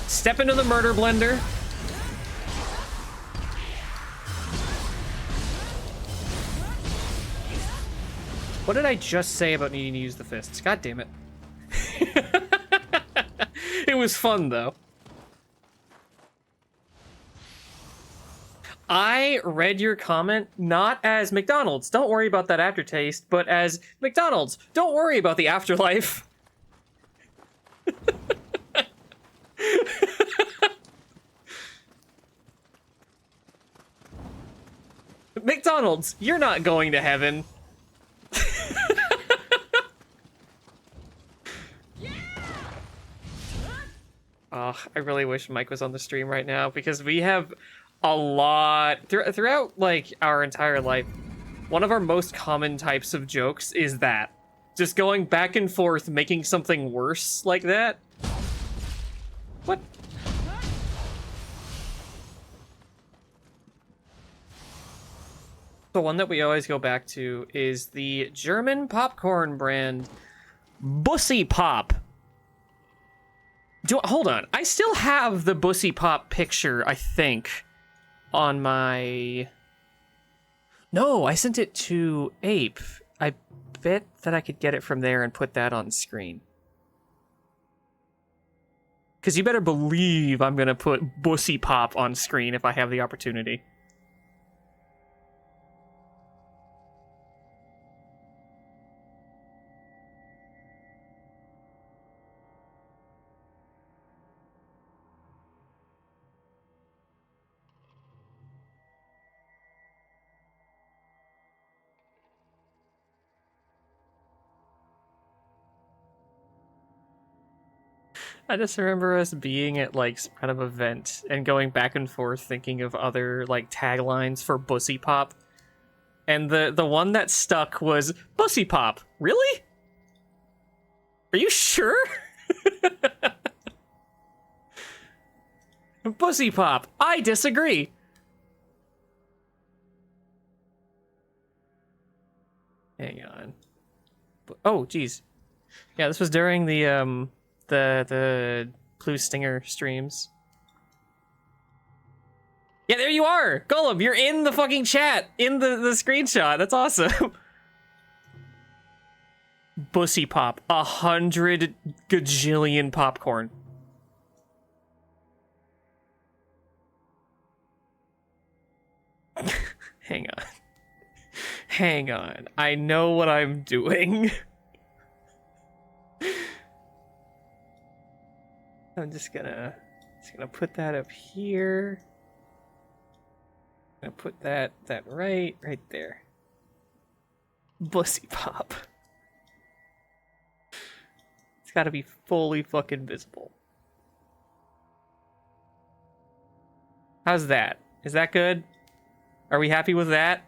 Speaker 1: Step into the murder blender. What did I just say about needing to use the fists? God damn it. It was fun, though. I read your comment not as McDonald's, don't worry about that aftertaste, but as McDonald's, don't worry about the afterlife. McDonald's, you're not going to heaven. Oh, I really wish Mike was on the stream right now because we have a lot throughout like our entire life. One of our most common types of jokes is that. Just going back and forth, making something worse like that. What? The one that we always go back to is the German popcorn brand Bussy Pop. Hold on. I still have the Bussy Pop picture, I think, on my... No, I sent it to Ape. I bet that I could get it from there and put that on screen. Because you better believe I'm going to put Bussy Pop on screen if I have the opportunity. I just remember us being at like some kind of event and going back and forth thinking of other like taglines for Bussy Pop. And the one that stuck was Bussy Pop. Really? Are you sure? Bussy Pop. I disagree. Hang on. Oh, geez. Yeah, this was during the Blue Stinger streams. Yeah, there you are! Gollum, you're in the fucking chat! In the screenshot, that's awesome! Bussy Pop. 100 gajillion popcorn. Hang on. Hang on. I know what I'm doing. I'm just gonna put that up here. I'm gonna put that right there. Bussy Pop. It's gotta be fully fucking visible. How's that? Is that good? Are we happy with that?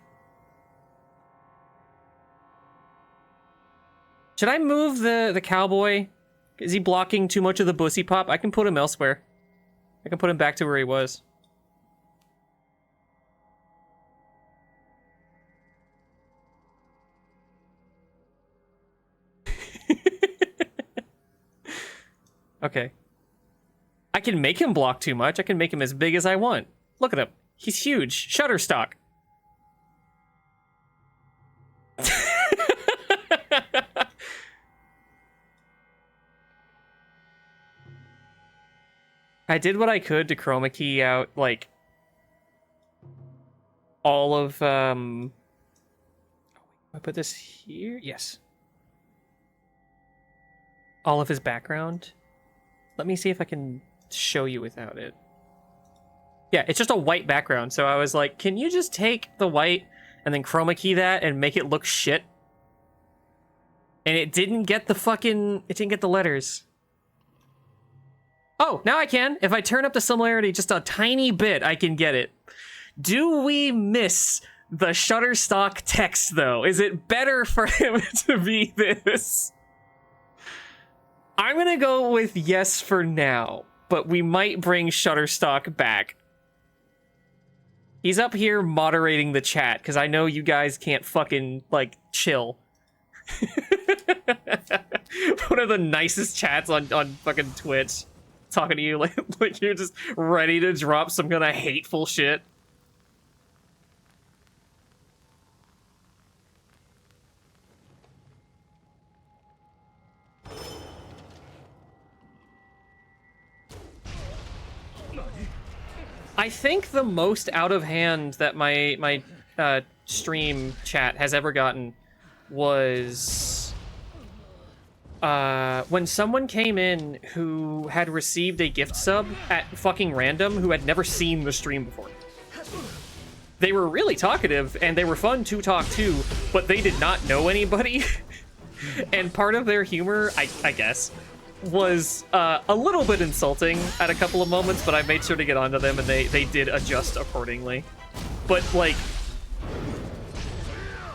Speaker 1: Should I move the cowboy? Is he blocking too much of the Bussy Pop? I can put him elsewhere. I can put him back to where he was. Okay. I can make him block too much. I can make him as big as I want. Look at him. He's huge. Shutterstock. I did what I could to chroma key out, like, all of, I put this here? Yes. All of his background. Let me see if I can show you without it. Yeah, it's just a white background, so I was like, can you just take the white and then chroma key that and make it look shit? And it didn't get the fucking, it didn't get the letters. Oh, now I can. If I turn up the similarity just a tiny bit, I can get it. Do we miss the Shutterstock text, though? Is it better for him to be this? I'm gonna go with yes for now, but we might bring Shutterstock back. He's up here moderating the chat, because I know you guys can't fucking, like, chill. One of the nicest chats on fucking Twitch. Talking to you like you're just ready to drop some kind of hateful shit. I think the most out of hand that my stream chat has ever gotten was when someone came in who had received a gift sub at fucking random who had never seen the stream before. They were really talkative and they were fun to talk to, but they did not know anybody. And part of their humor, I guess, was a little bit insulting at a couple of moments, but I made sure to get onto them and they did adjust accordingly. But, like,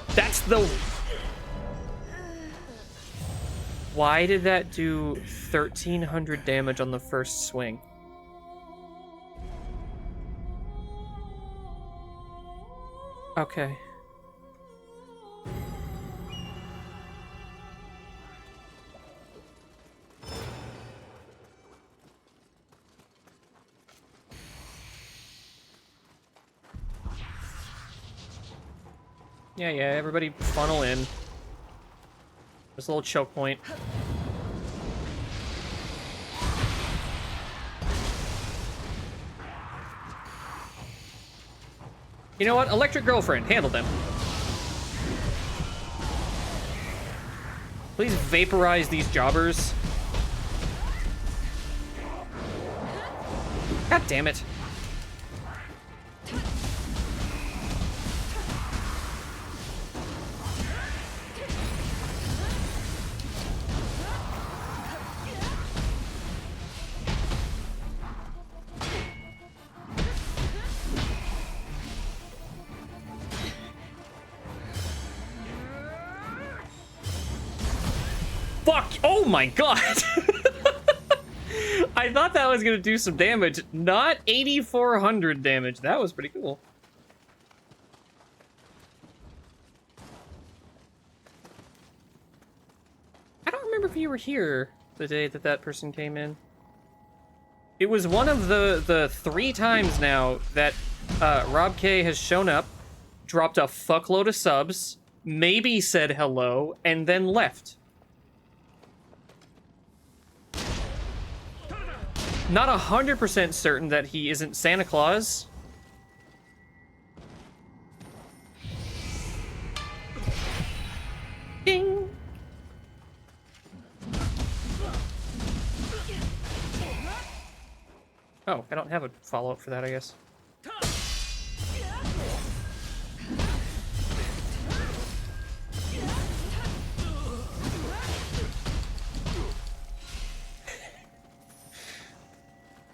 Speaker 1: that's the... Why did that do 1,300 damage on the first swing? Okay. Yeah, everybody funnel in. This little choke point. You know what? Electric Girlfriend, handle them. Please vaporize these jobbers. God damn it. Fuck! Oh my god! I thought that was gonna do some damage. Not 8,400 damage. That was pretty cool. I don't remember if you were here the day that that person came in. It was one of the 3 times now that Rob K has shown up, dropped a fuckload of subs, maybe said hello, and then left. Not 100% certain that he isn't Santa Claus. Ding! Oh, I don't have a follow-up for that, I guess.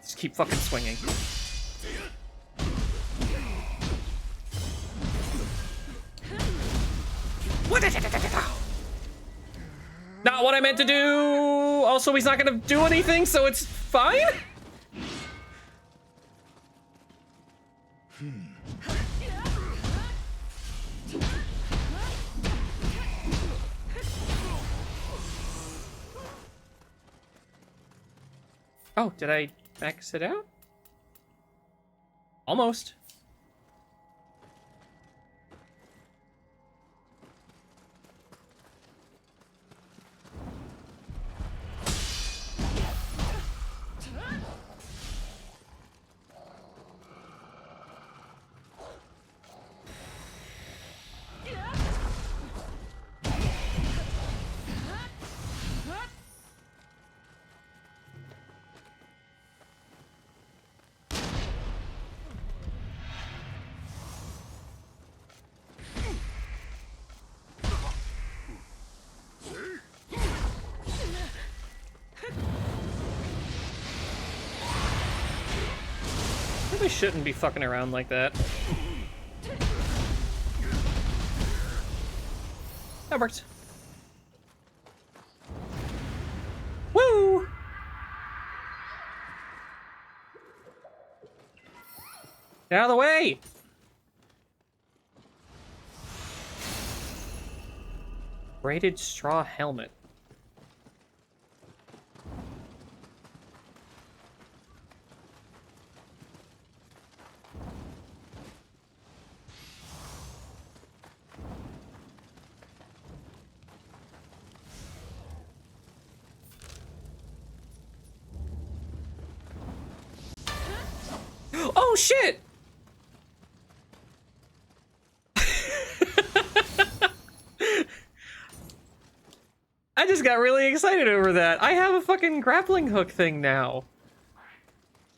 Speaker 1: Just keep fucking swinging. Not what I meant to do! Also, he's not gonna do anything, so it's fine? Oh, did I max it out? Almost. Probably shouldn't be fucking around like that. That worked. Woo! Get out of the way! Braided straw helmet. Oh, shit! I just got really excited over that. I have a fucking grappling hook thing now.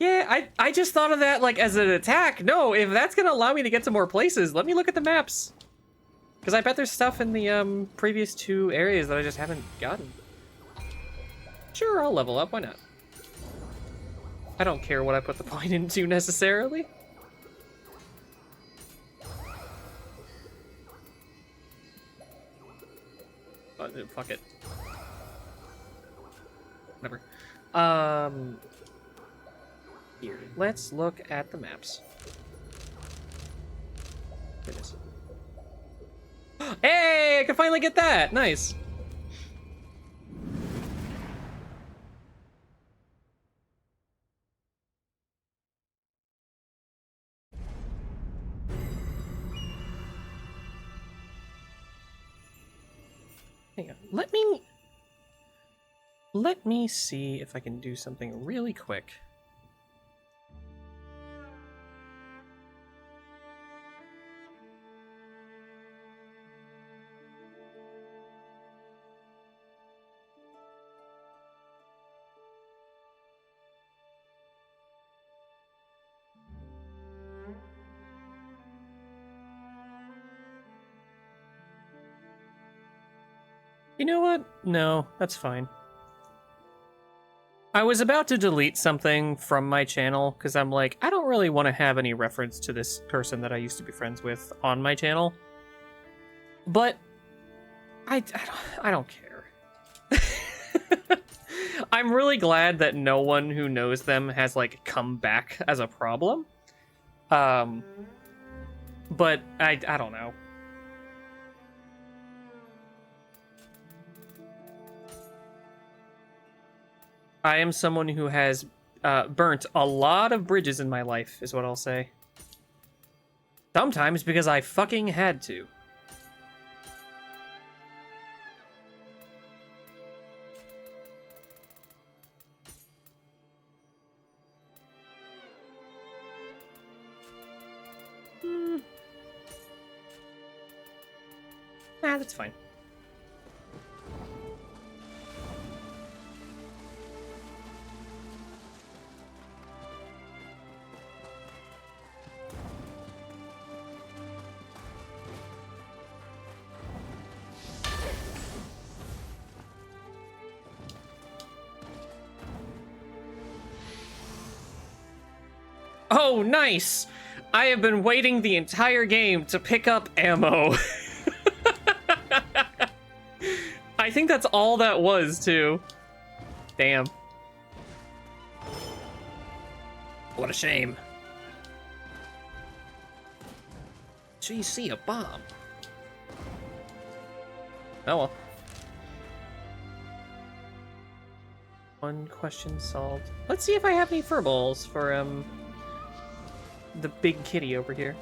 Speaker 1: Yeah, I just thought of that like as an attack. No, if that's gonna allow me to get to more places, let me look at the maps. Because I bet there's stuff in the previous 2 areas that I just haven't gotten. Sure, I'll level up, why not? I don't care what I put the point into necessarily. Fuck it. Whatever. Here, let's look at the maps. Goodness. Hey, I can finally get that! Nice! Hang on, let me see if I can do something really quick. You know what? No, that's fine. I was about to delete something from my channel because I'm like, I don't really want to have any reference to this person that I used to be friends with on my channel. But I don't care. I'm really glad that no one who knows them has like come back as a problem. But I don't know. I am someone who has burnt a lot of bridges in my life, is what I'll say. Sometimes because I fucking had to. Nah, that's fine. Oh, nice! I have been waiting the entire game to pick up ammo. I think that's all that was, too. Damn. What a shame. GC, a bomb. Oh well. One question solved. Let's see if I have any furballs for, the big kitty over here.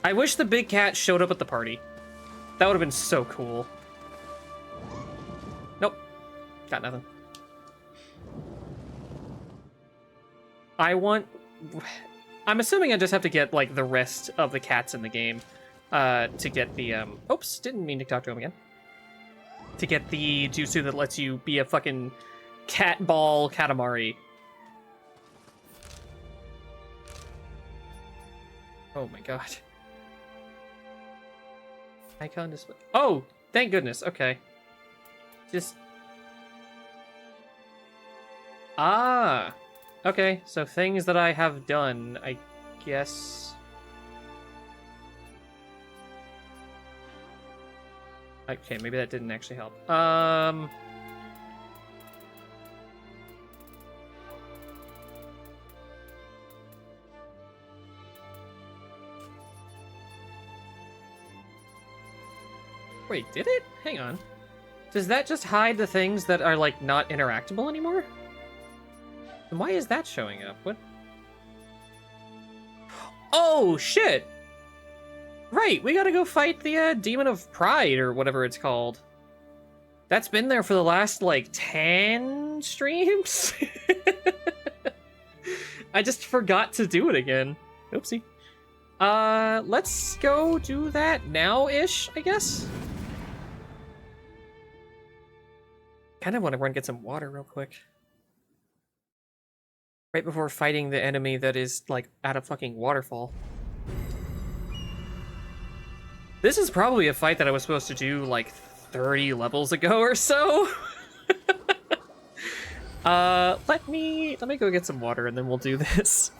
Speaker 1: I wish the big cat showed up at the party. That would have been so cool. Nope. Got nothing. I'm assuming I just have to get, like, the rest of the cats in the game, to get the, oops, didn't mean to talk to him again. To get the jutsu that lets you be a fucking cat ball katamari. Oh my god. Icon display. Oh, thank goodness. Okay. Just. Ah. Okay, so things that I have done, I guess. Okay, maybe that didn't actually help. Wait, did it? Hang on. Does that just hide the things that are, like, not interactable anymore? And why is that showing up? What? Oh, shit! Right, we gotta go fight the, Demon of Pride, or whatever it's called. That's been there for the last, like, 10 streams? I just forgot to do it again. Oopsie. Let's go do that now-ish, I guess. Kind of want to run get some water real quick. Right before fighting the enemy that is, like, at a fucking waterfall. This is probably a fight that I was supposed to do, like, 30 levels ago or so. Let me go get some water and then we'll do this.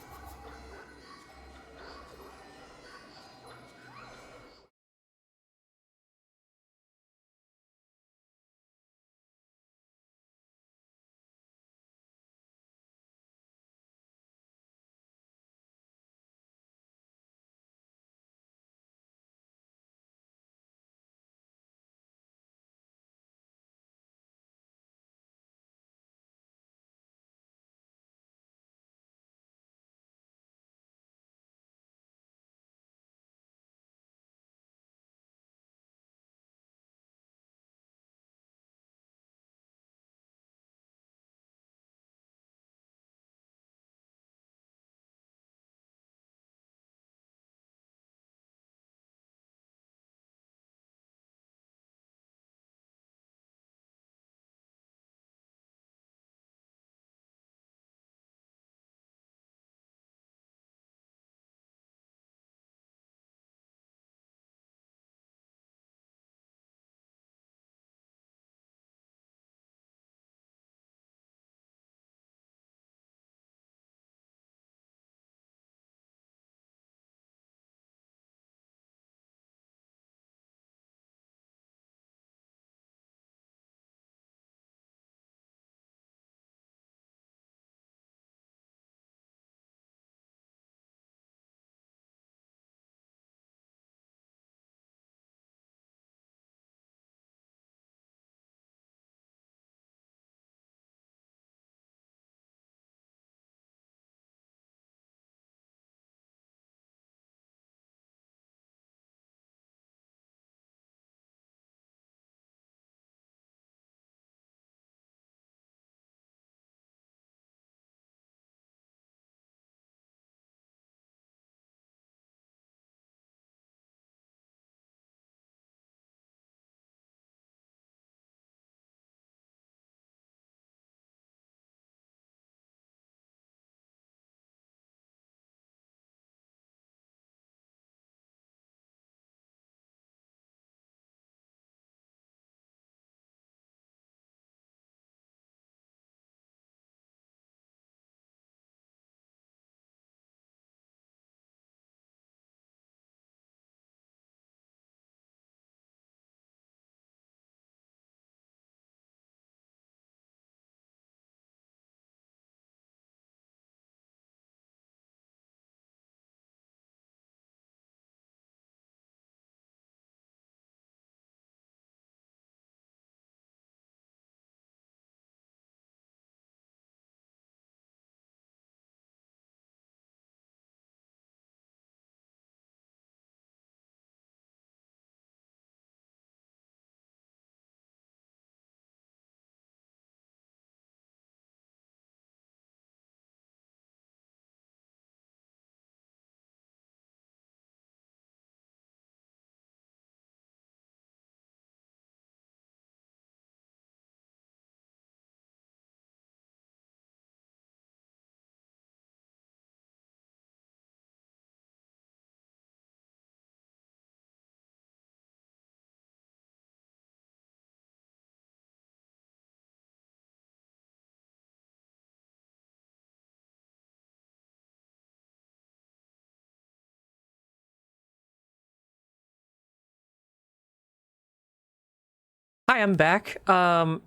Speaker 1: Hi, I'm back. You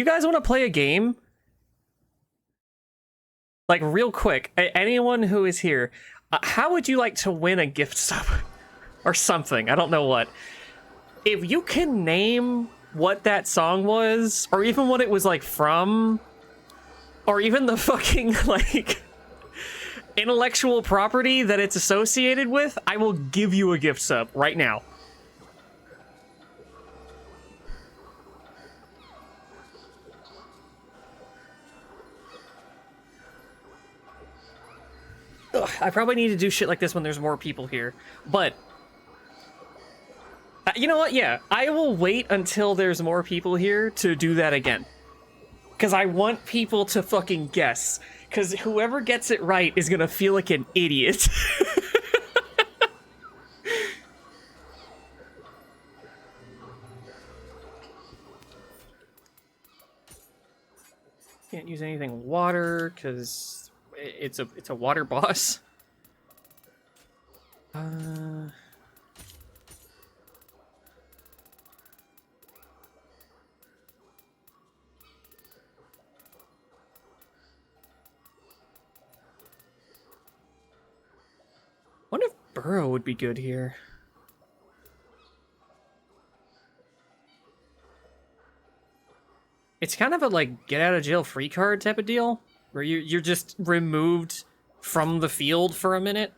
Speaker 1: guys want to play a game? Like, real quick, anyone who is here, how would you like to win a gift sub? Or something, I don't know what. If you can name what that song was, or even what it was, like, from, or even the fucking, like, intellectual property that it's associated with, I will give you a gift sub right now. I probably need to do shit like this when there's more people here. But you know what? Yeah, I will wait until there's more people here to do that again. Because I want people to fucking guess. Because whoever gets it right is gonna feel like an idiot. Can't use anything water because it's a water boss. Wonder if Burrow would be good here. It's kind of a like get out of jail free card type of deal, where you're just removed from the field for a minute.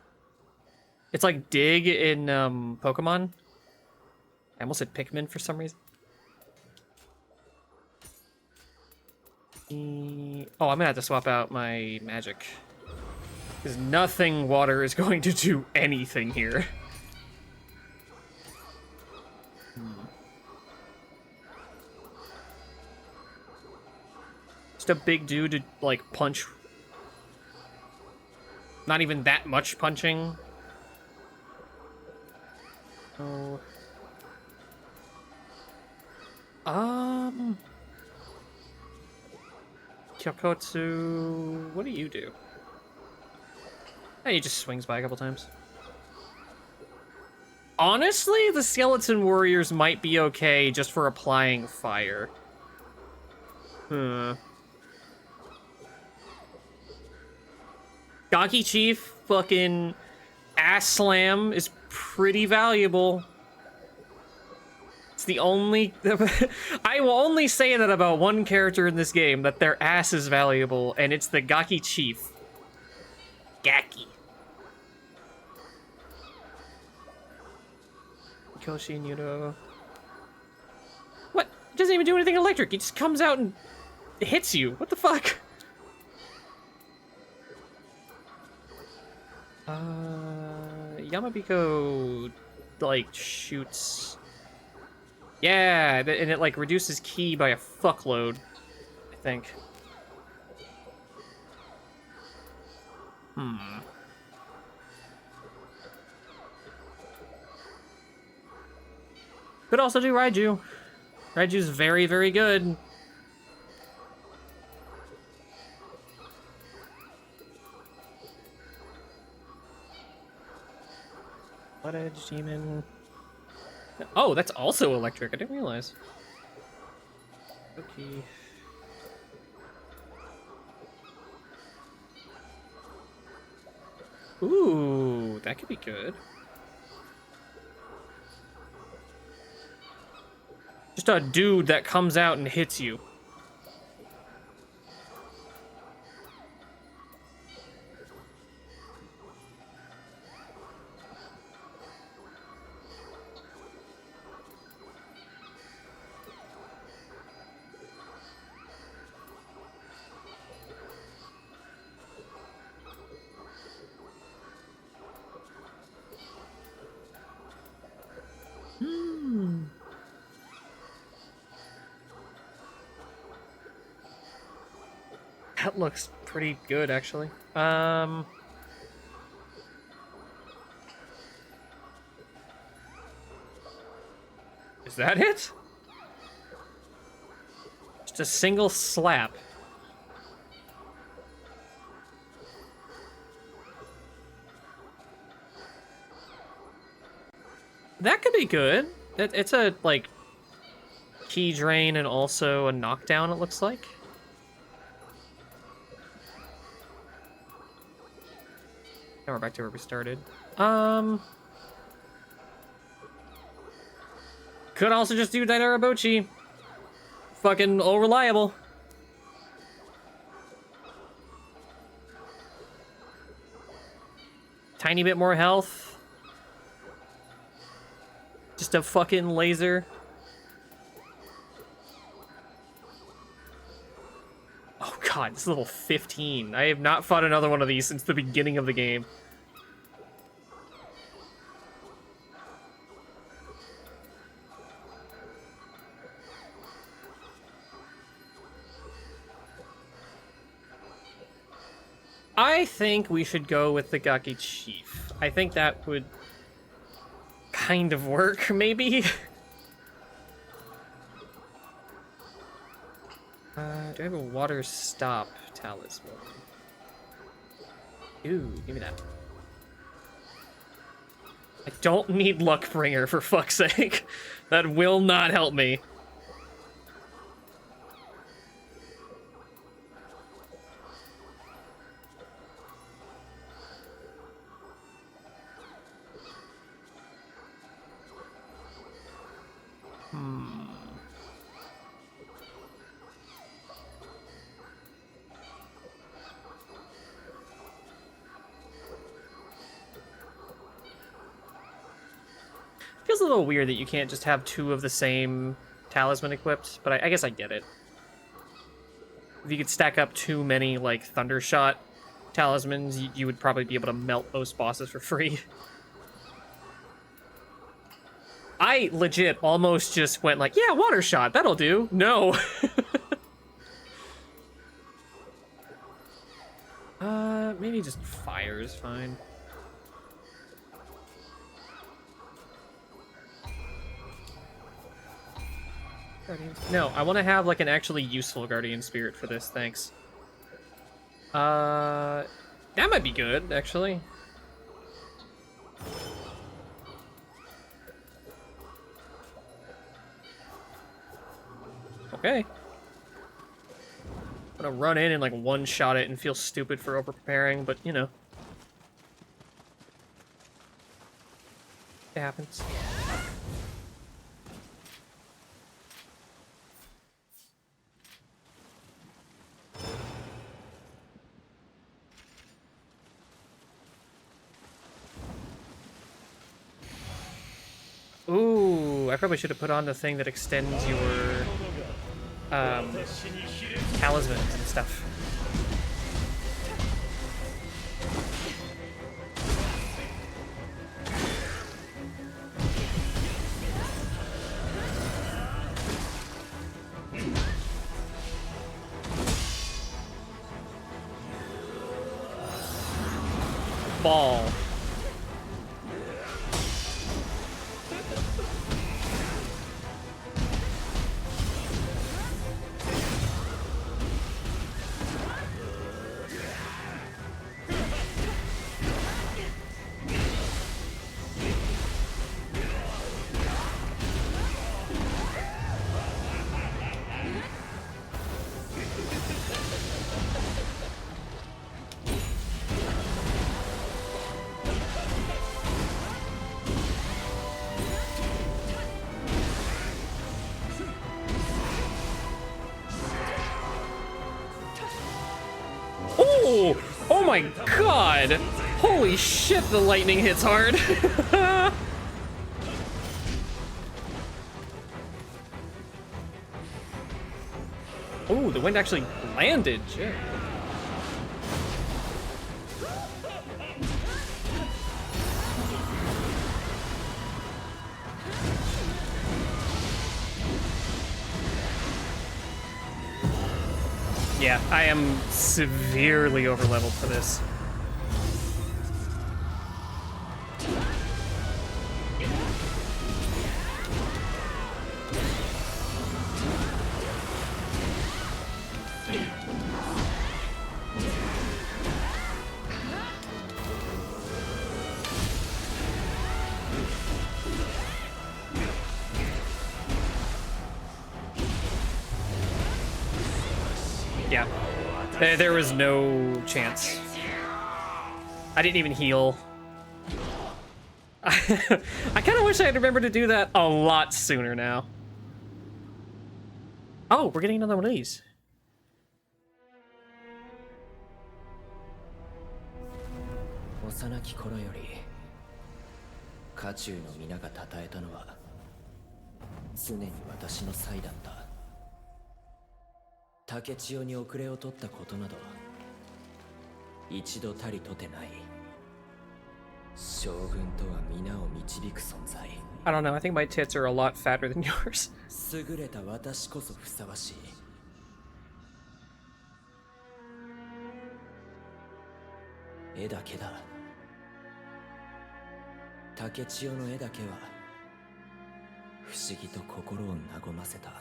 Speaker 1: It's like Dig in Pokemon. I almost said Pikmin for some reason. Oh, I'm gonna have to swap out my magic. Because nothing water is going to do anything here. Just a big dude to, like, punch. Not even that much punching. Oh. Kyokotsu, what do you do? He just swings by a couple times. Honestly, the Skeleton Warriors might be okay just for applying fire. Gaki Chief, fucking ass slam is pretty valuable. It's the only... I will only say that about one character in this game, that their ass is valuable, and it's the Gaki Chief. Gaki. Koshi Nioh. What? He doesn't even do anything electric. He just comes out and hits you. What the fuck? Yamabiko, like, shoots... Yeah, and it, like, reduces ki by a fuckload, I think. Could also do Raiju. Raiju's very, very good. Blood Edge Demon. Oh, that's also electric. I didn't realize. Okay. Ooh, that could be good. Just a dude that comes out and hits you. That looks pretty good, actually. Is that it? Just a single slap. That could be good. It's a, like, key drain and also a knockdown, it looks like. Now we're back to where we started. Could also just do Daidarabochi. Fucking all reliable. Tiny bit more health. Just a fucking laser. Oh god, this is level 15. I have not fought another one of these since the beginning of the game. I think we should go with the Gaki Chief. I think that would kind of work, maybe. Do I have a water stop talisman? Ooh, give me that. I don't need Luckbringer, for fuck's sake. That will not help me. Feels a little weird that you can't just have two of the same talisman equipped, but I guess I get it. If you could stack up too many, like, Thundershot talismans, you would probably be able to melt most bosses for free. I legit almost just went like, yeah, Water Shot, that'll do. No. Maybe just fire is fine. No, I want to have like an actually useful guardian spirit for this. Thanks. That might be good, actually. Okay. I'm gonna run in and like one-shot it and feel stupid for over-preparing, but you know. It happens. Ooh, I probably should have put on the thing that extends your talismans and stuff. Ball. Oh my god! Holy shit, the lightning hits hard! Oh, the wind actually landed. Shit. Yeah, I am severely overleveled for this. Yeah. There was no chance. I didn't even heal. I kind of wish I had remembered to do that a lot sooner now. Oh, we're getting another one of these. I don't know, I think my tits are a lot fatter than yours.
Speaker 3: 絵だけだ。竹千代の絵だけは不思議と心を和ませた。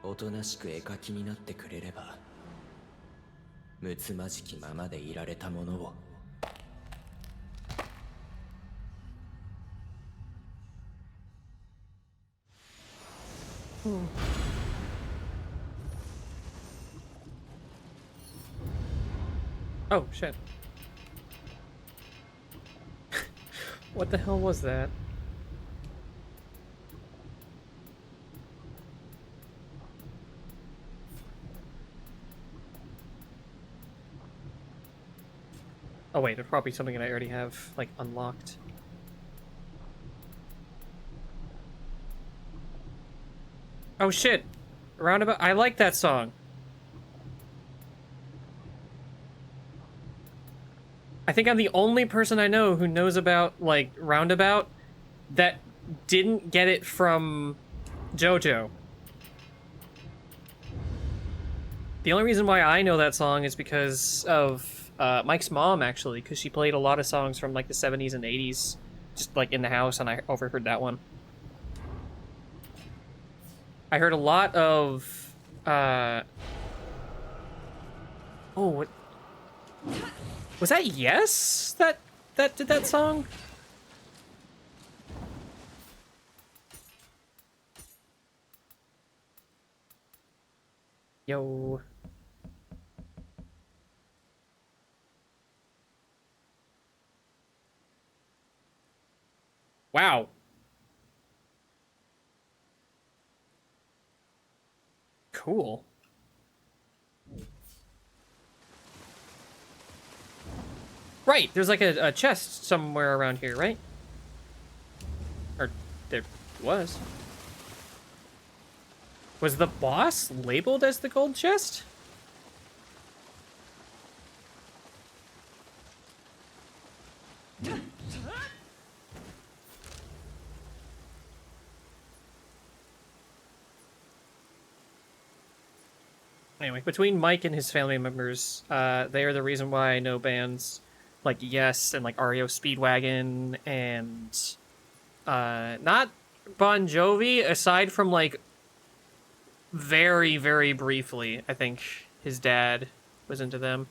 Speaker 3: おとなしく絵描きになってくれれば、むつまじきままでいられたものを。
Speaker 1: Oh, shit. What the hell was that? Oh wait, it's probably something that I already have, like, unlocked. Oh shit! Roundabout. I like that song. I think I'm the only person I know who knows about, like, Roundabout that didn't get it from JoJo. The only reason why I know that song is because of Mike's mom, actually, because she played a lot of songs from, like, the 70s and 80s, just, like, in the house, and I overheard that one. I heard a lot of, Oh, what? Was that Yes? That did that song? Yo. Wow. Cool. Right, there's like a chest somewhere around here, right? Or there was. Was the boss labeled as the gold chest? Anyway, between Mike and his family members, they are the reason why I know bands like Yes and like REO Speedwagon and not Bon Jovi, aside from like very, very briefly. I think his dad was into them.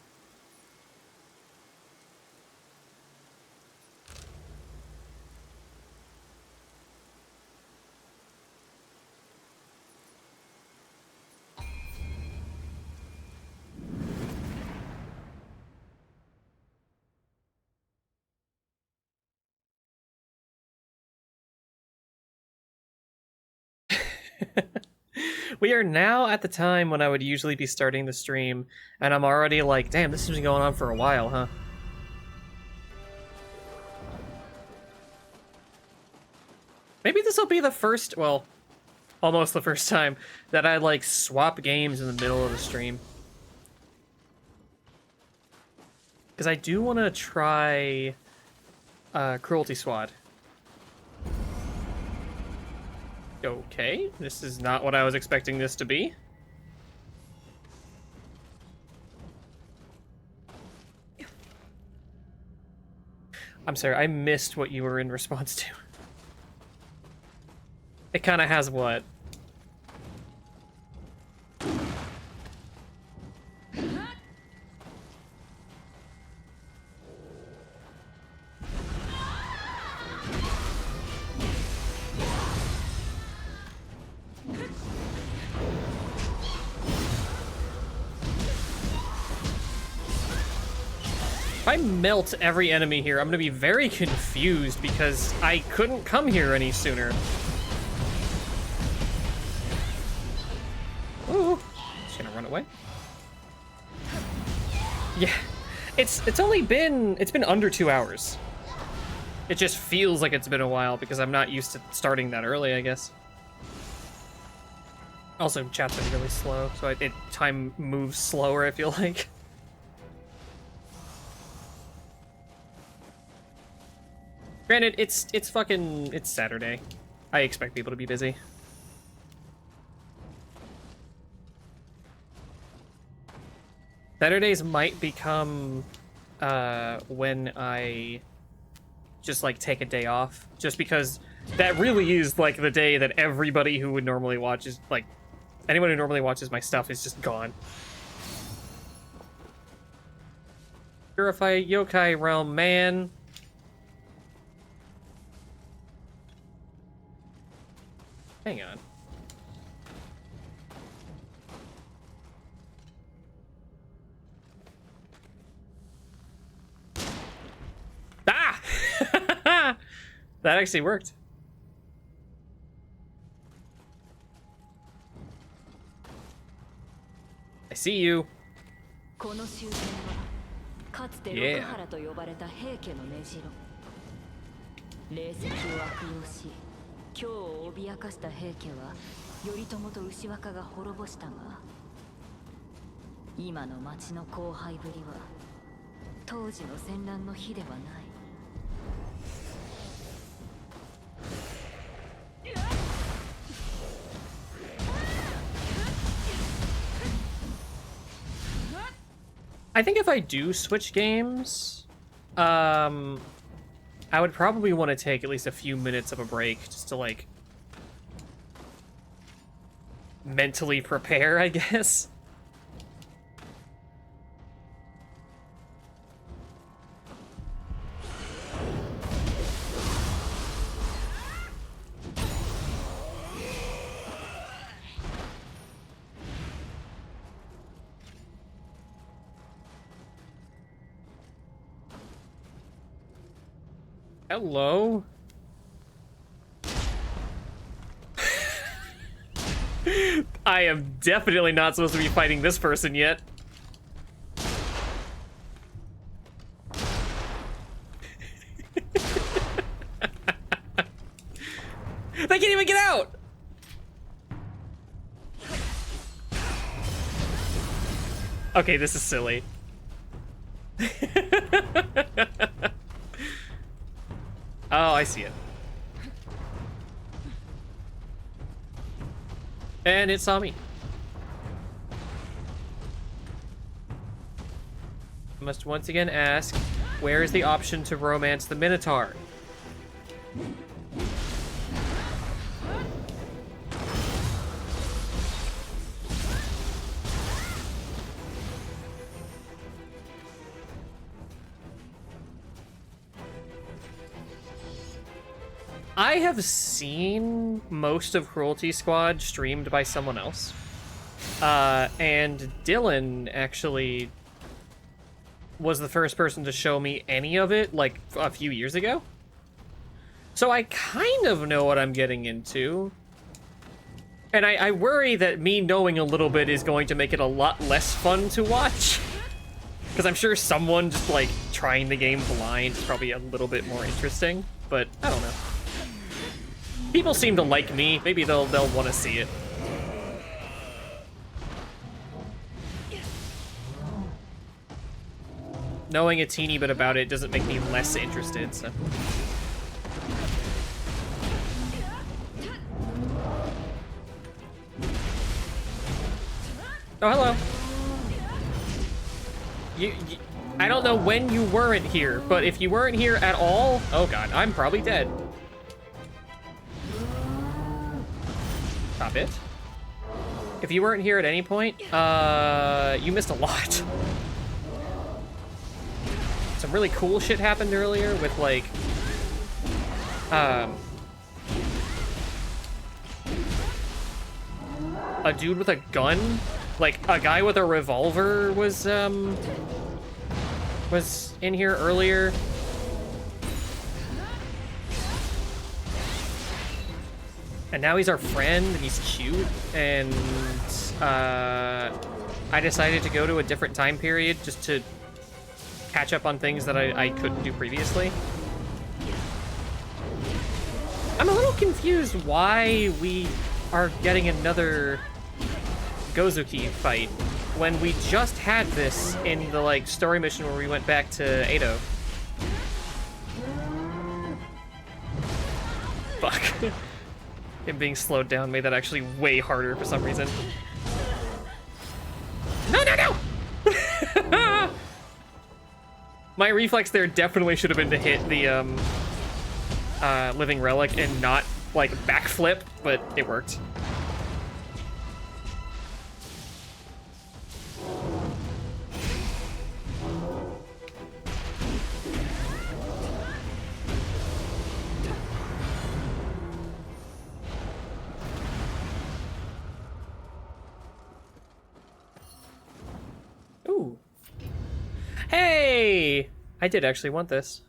Speaker 1: We are now at the time when I would usually be starting the stream, and I'm already like, damn, this has been going on for a while, huh? Maybe this will be the first, well, almost the first time that I, like, swap games in the middle of the stream. Because I do want to try Cruelty Squad. Okay, this is not what I was expecting this to be. I'm sorry, I missed what you were in response to. It kind of has what? If I melt every enemy here, I'm gonna be very confused because I couldn't come here any sooner. Ooh, just gonna run away. Yeah, it's been under 2 hours. It just feels like it's been a while because I'm not used to starting that early, I guess. Also, chat's been really slow, so time moves slower, I feel like. Granted, it's Saturday. I expect people to be busy. Saturdays might become when I just like take a day off, just because that really is like the day that everybody who would normally watch is like anyone who normally watches my stuff is just gone. Purify Yokai Realm, man. Hang on. Ah! That actually worked. I see you.
Speaker 4: この終点はかつて六原と呼ばれた平家の根城。霊石を悪用し、今日を脅かした平家は頼朝と牛若が滅ぼしたが、今の町の荒廃ぶりは当時の戦乱の火ではない。
Speaker 1: I think if I do switch games, I would probably want to take at least a few minutes of a break just to, like, mentally prepare, I guess. Hello? I am definitely not supposed to be fighting this person yet. They can't even get out! Okay, this is silly. Oh, I see it. And it saw me. I must once again ask, where is the option to romance the Minotaur? I have seen most of Cruelty Squad streamed by someone else. And Dylan actually was the first person to show me any of it, like, a few years ago. So I kind of know what I'm getting into. And I worry that me knowing a little bit is going to make it a lot less fun to watch. Because I'm sure someone just, like, trying the game blind is probably a little bit more interesting. But I don't know. People seem to like me. Maybe they'll want to see it. Knowing a teeny bit about it doesn't make me less interested, so. Oh, hello. I don't know when you weren't here, but if you weren't here at all, oh god, I'm probably dead. Stop it. If you weren't here at any point, you missed a lot. Some really cool shit happened earlier with, like, a dude with a gun. Like, a guy with a revolver was in here earlier. And now he's our friend, and he's cute, and I decided to go to a different time period just to catch up on things that I couldn't do previously. I'm a little confused why we are getting another Gozuki fight when we just had this in the, like, story mission where we went back to Edo. Fuck. Him being slowed down made that actually way harder for some reason. No, no, no! My reflex there definitely should have been to hit the living relic and not like backflip, but it worked. Ooh. Hey! I did actually want this.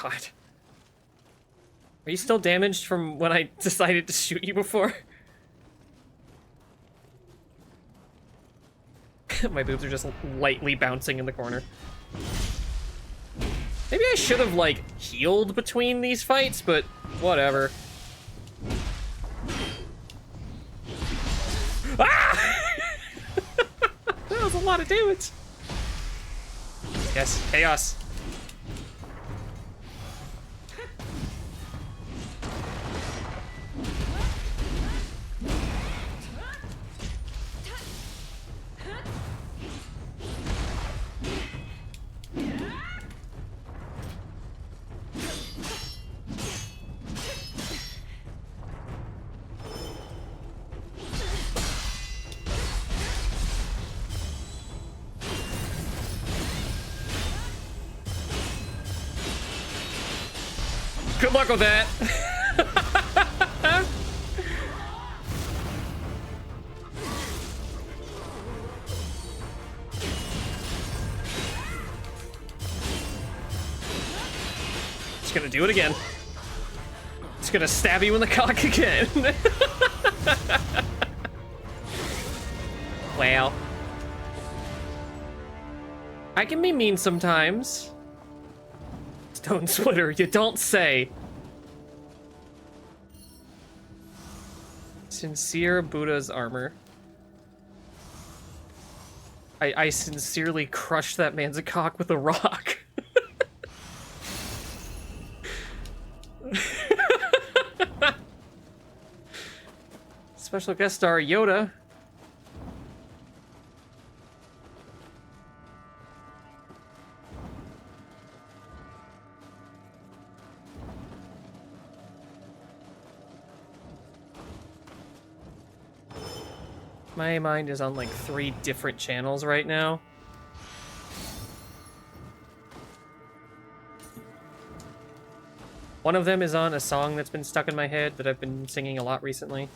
Speaker 1: God. Are you still damaged from when I decided to shoot you before? My boobs are just lightly bouncing in the corner. Maybe I should have, like, healed between these fights, but whatever. Ah! That was a lot of damage. Yes, chaos. Good luck with that. Just gonna do it again. Just gonna stab you in the cock again. Wow. I can be mean sometimes. Stone Splitter, you don't say. Sincere Buddha's armor. I sincerely crushed that man's cock with a rock. Special guest star Yoda. My mind is on like 3 different channels right now. One of them is on a song that's been stuck in my head that I've been singing a lot recently.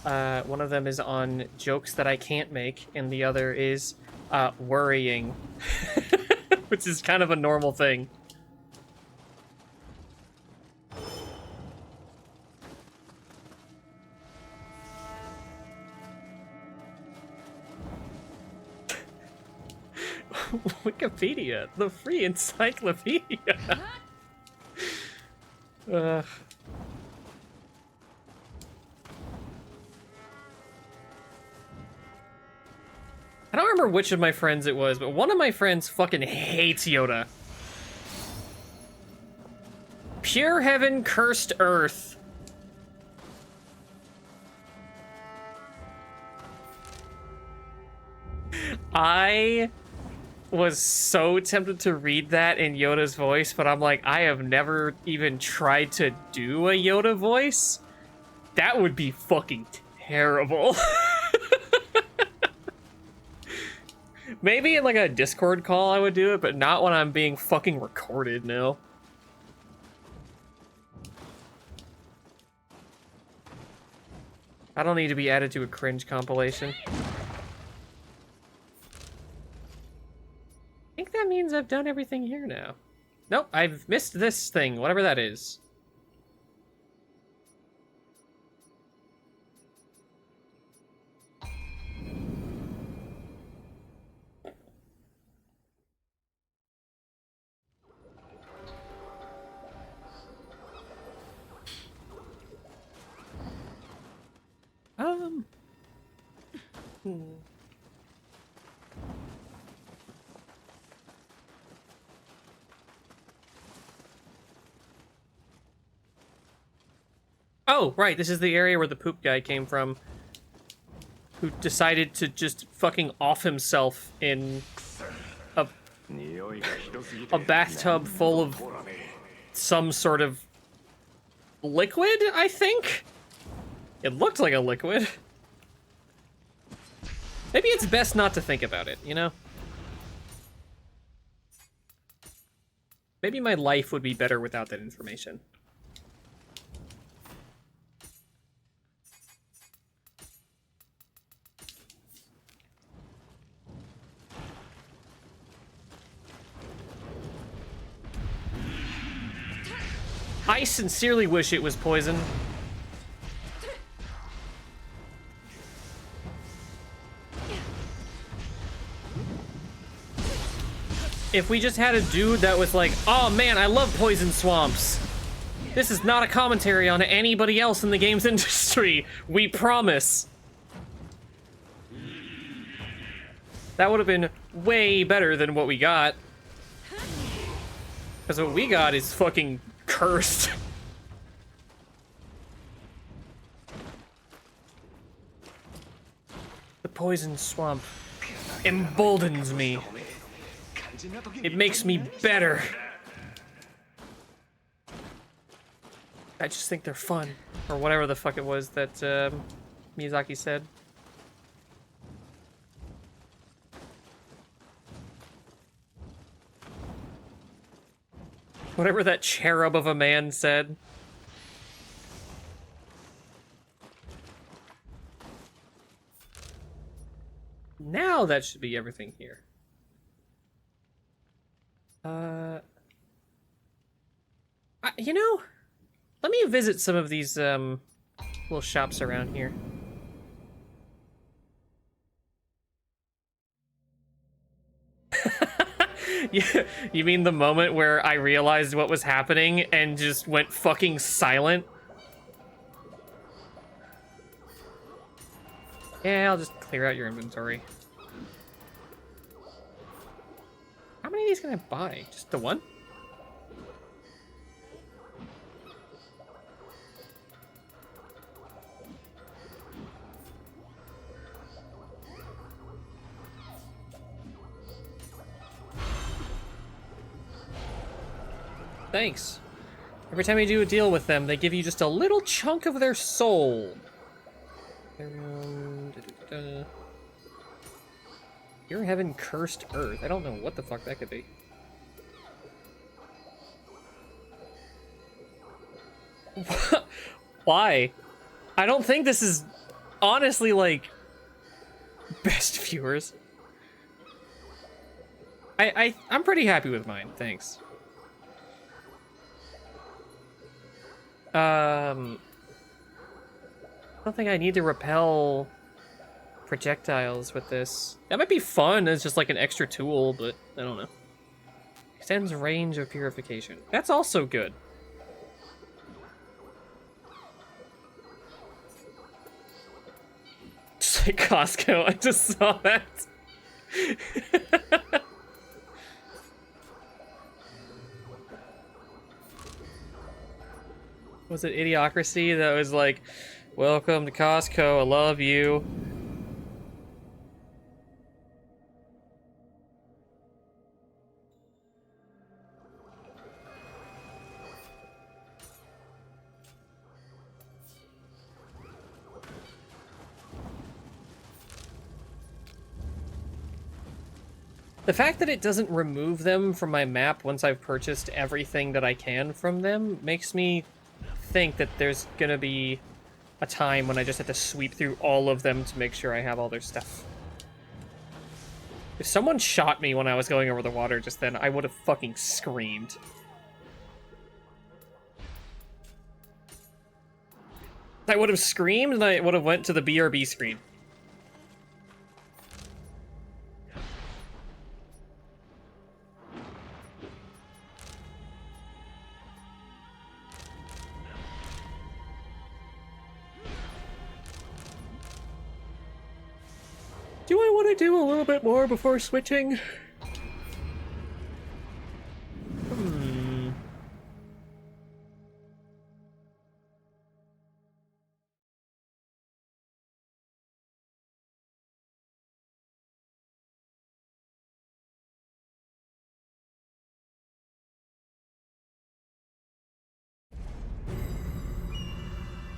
Speaker 1: One of them is on jokes that I can't make, and the other is worrying, which is kind of a normal thing. Wikipedia, the free encyclopedia. I don't remember which of my friends it was, but one of my friends fucking hates Yoda. Pure heaven, cursed earth. I was so tempted to read that in Yoda's voice, but I'm like, I have never even tried to do a Yoda voice. That would be fucking terrible. Maybe in like a Discord call I would do it, but not when I'm being fucking recorded, no. I don't need to be added to a cringe compilation. I think that means I've done everything here now. Nope, I've missed this thing, whatever that is. Oh, right, this is the area where the poop guy came from. Who decided to just fucking off himself in a bathtub full of some sort of liquid, I think? It looked like a liquid. Maybe it's best not to think about it, you know? Maybe my life would be better without that information. I sincerely wish it was poison. If we just had a dude that was like, oh man, I love poison swamps. This is not a commentary on anybody else in the games industry. We promise. That would have been way better than what we got. Because what we got is fucking cursed. The poison swamp emboldens me. It makes me better. I just think they're fun. Or whatever the fuck it was that Miyazaki said. Whatever that cherub of a man said. Now that should be everything here. You know, let me visit some of these little shops around here. You mean the moment where I realized what was happening and just went fucking silent? Yeah, I'll just clear out your inventory. How many of these can I buy? Just the one? Thanks. Every time you do a deal with them, they give you just a little chunk of their soul. Your heaven cursed earth. I don't know what the fuck that could be. Why? I don't think this is honestly like best viewers. I'm pretty happy with mine, thanks. I don't think I need to repel projectiles with this. That might be fun as just like an extra tool, but I don't know. Extends range of purification. That's also good. Just like Costco, I just saw that. Was it Idiocracy that was like, welcome to Costco, I love you. The fact that it doesn't remove them from my map once I've purchased everything that I can from them makes me think that there's gonna be a time when I just have to sweep through all of them to make sure I have all their stuff. If someone shot me when I was going over the water just then, I would have fucking screamed. I would have screamed and I would have went to the BRB screen. Do I want to do a little bit more before switching?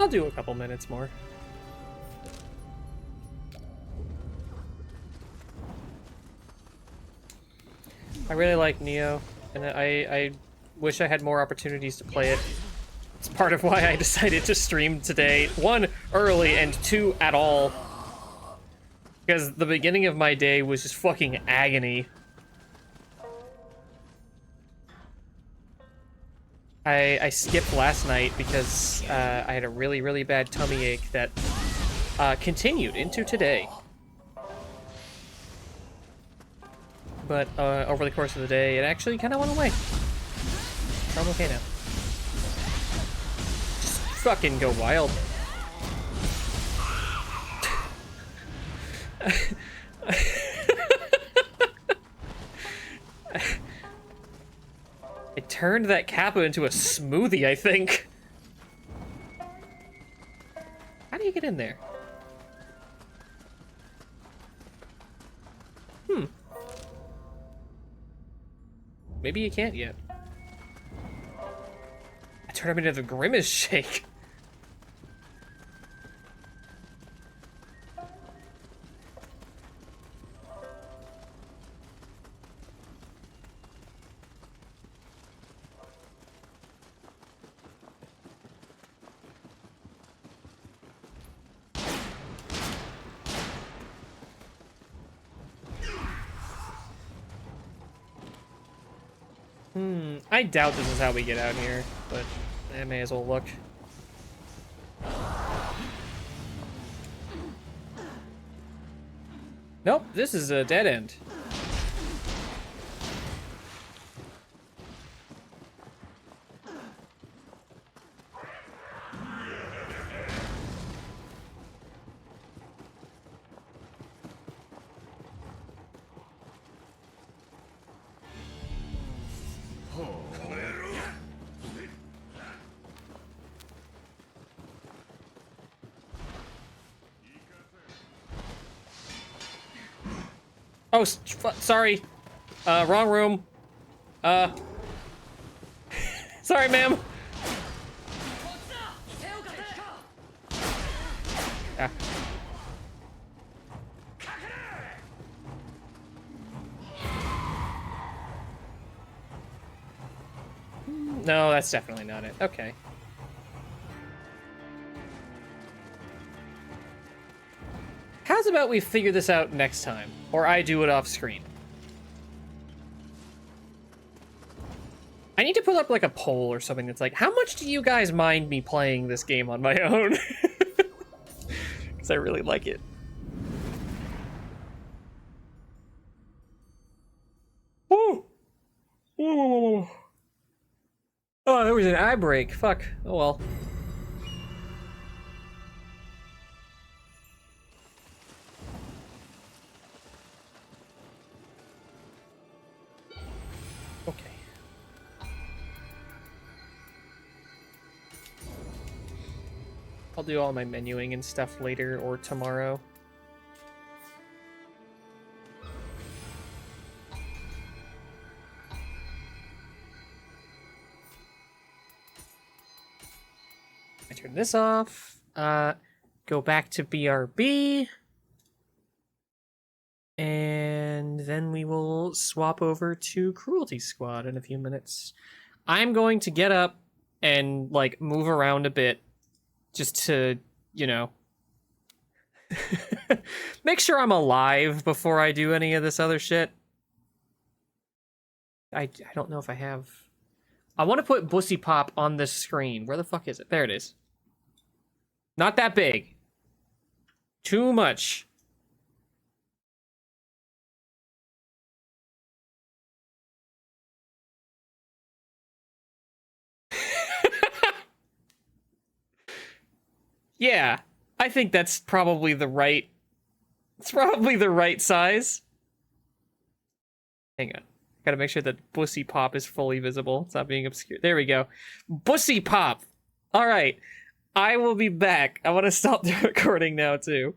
Speaker 1: I'll do a couple minutes more. I really like Nioh, and I wish I had more opportunities to play it. It's part of why I decided to stream today. 1, early, and 2, at all. Because the beginning of my day was just fucking agony. I skipped last night because I had a really, really bad tummy ache that continued into today. But over the course of the day, it actually kind of went away. So I'm okay now. Just fucking go wild. I turned that Kappa into a smoothie, I think. How do you get in there? Maybe you can't yet. I turned him into the Grimace Shake. I doubt this is how we get out here, but I may as well look. Nope, this is a dead end. Oh, sorry. Wrong room. Sorry, ma'am. Ah. No, that's definitely not it. Okay. How's about we figure this out next time? Or I do it off screen? I need to put up like a poll or something that's like, how much do you guys mind me playing this game on my own? Because I really like it. Woo! Woo! Oh, there was an eye break. Fuck. Oh well. Okay. I'll do all my menuing and stuff later or tomorrow. I turn this off. Go back to BRB. And then we will swap over to Cruelty Squad in a few minutes. I'm going to get up and, like, move around a bit just to, you know, make sure I'm alive before I do any of this other shit. I don't know if I have... I want to put Bussy Pop on this screen. Where the fuck is it? There it is. Not that big. Too much. Yeah, I think that's probably the right... It's probably the right size. Hang on. Gotta make sure that Bussy Pop is fully visible. It's not being obscured. There we go. Bussy Pop! Alright. I will be back. I want to stop the recording now, too.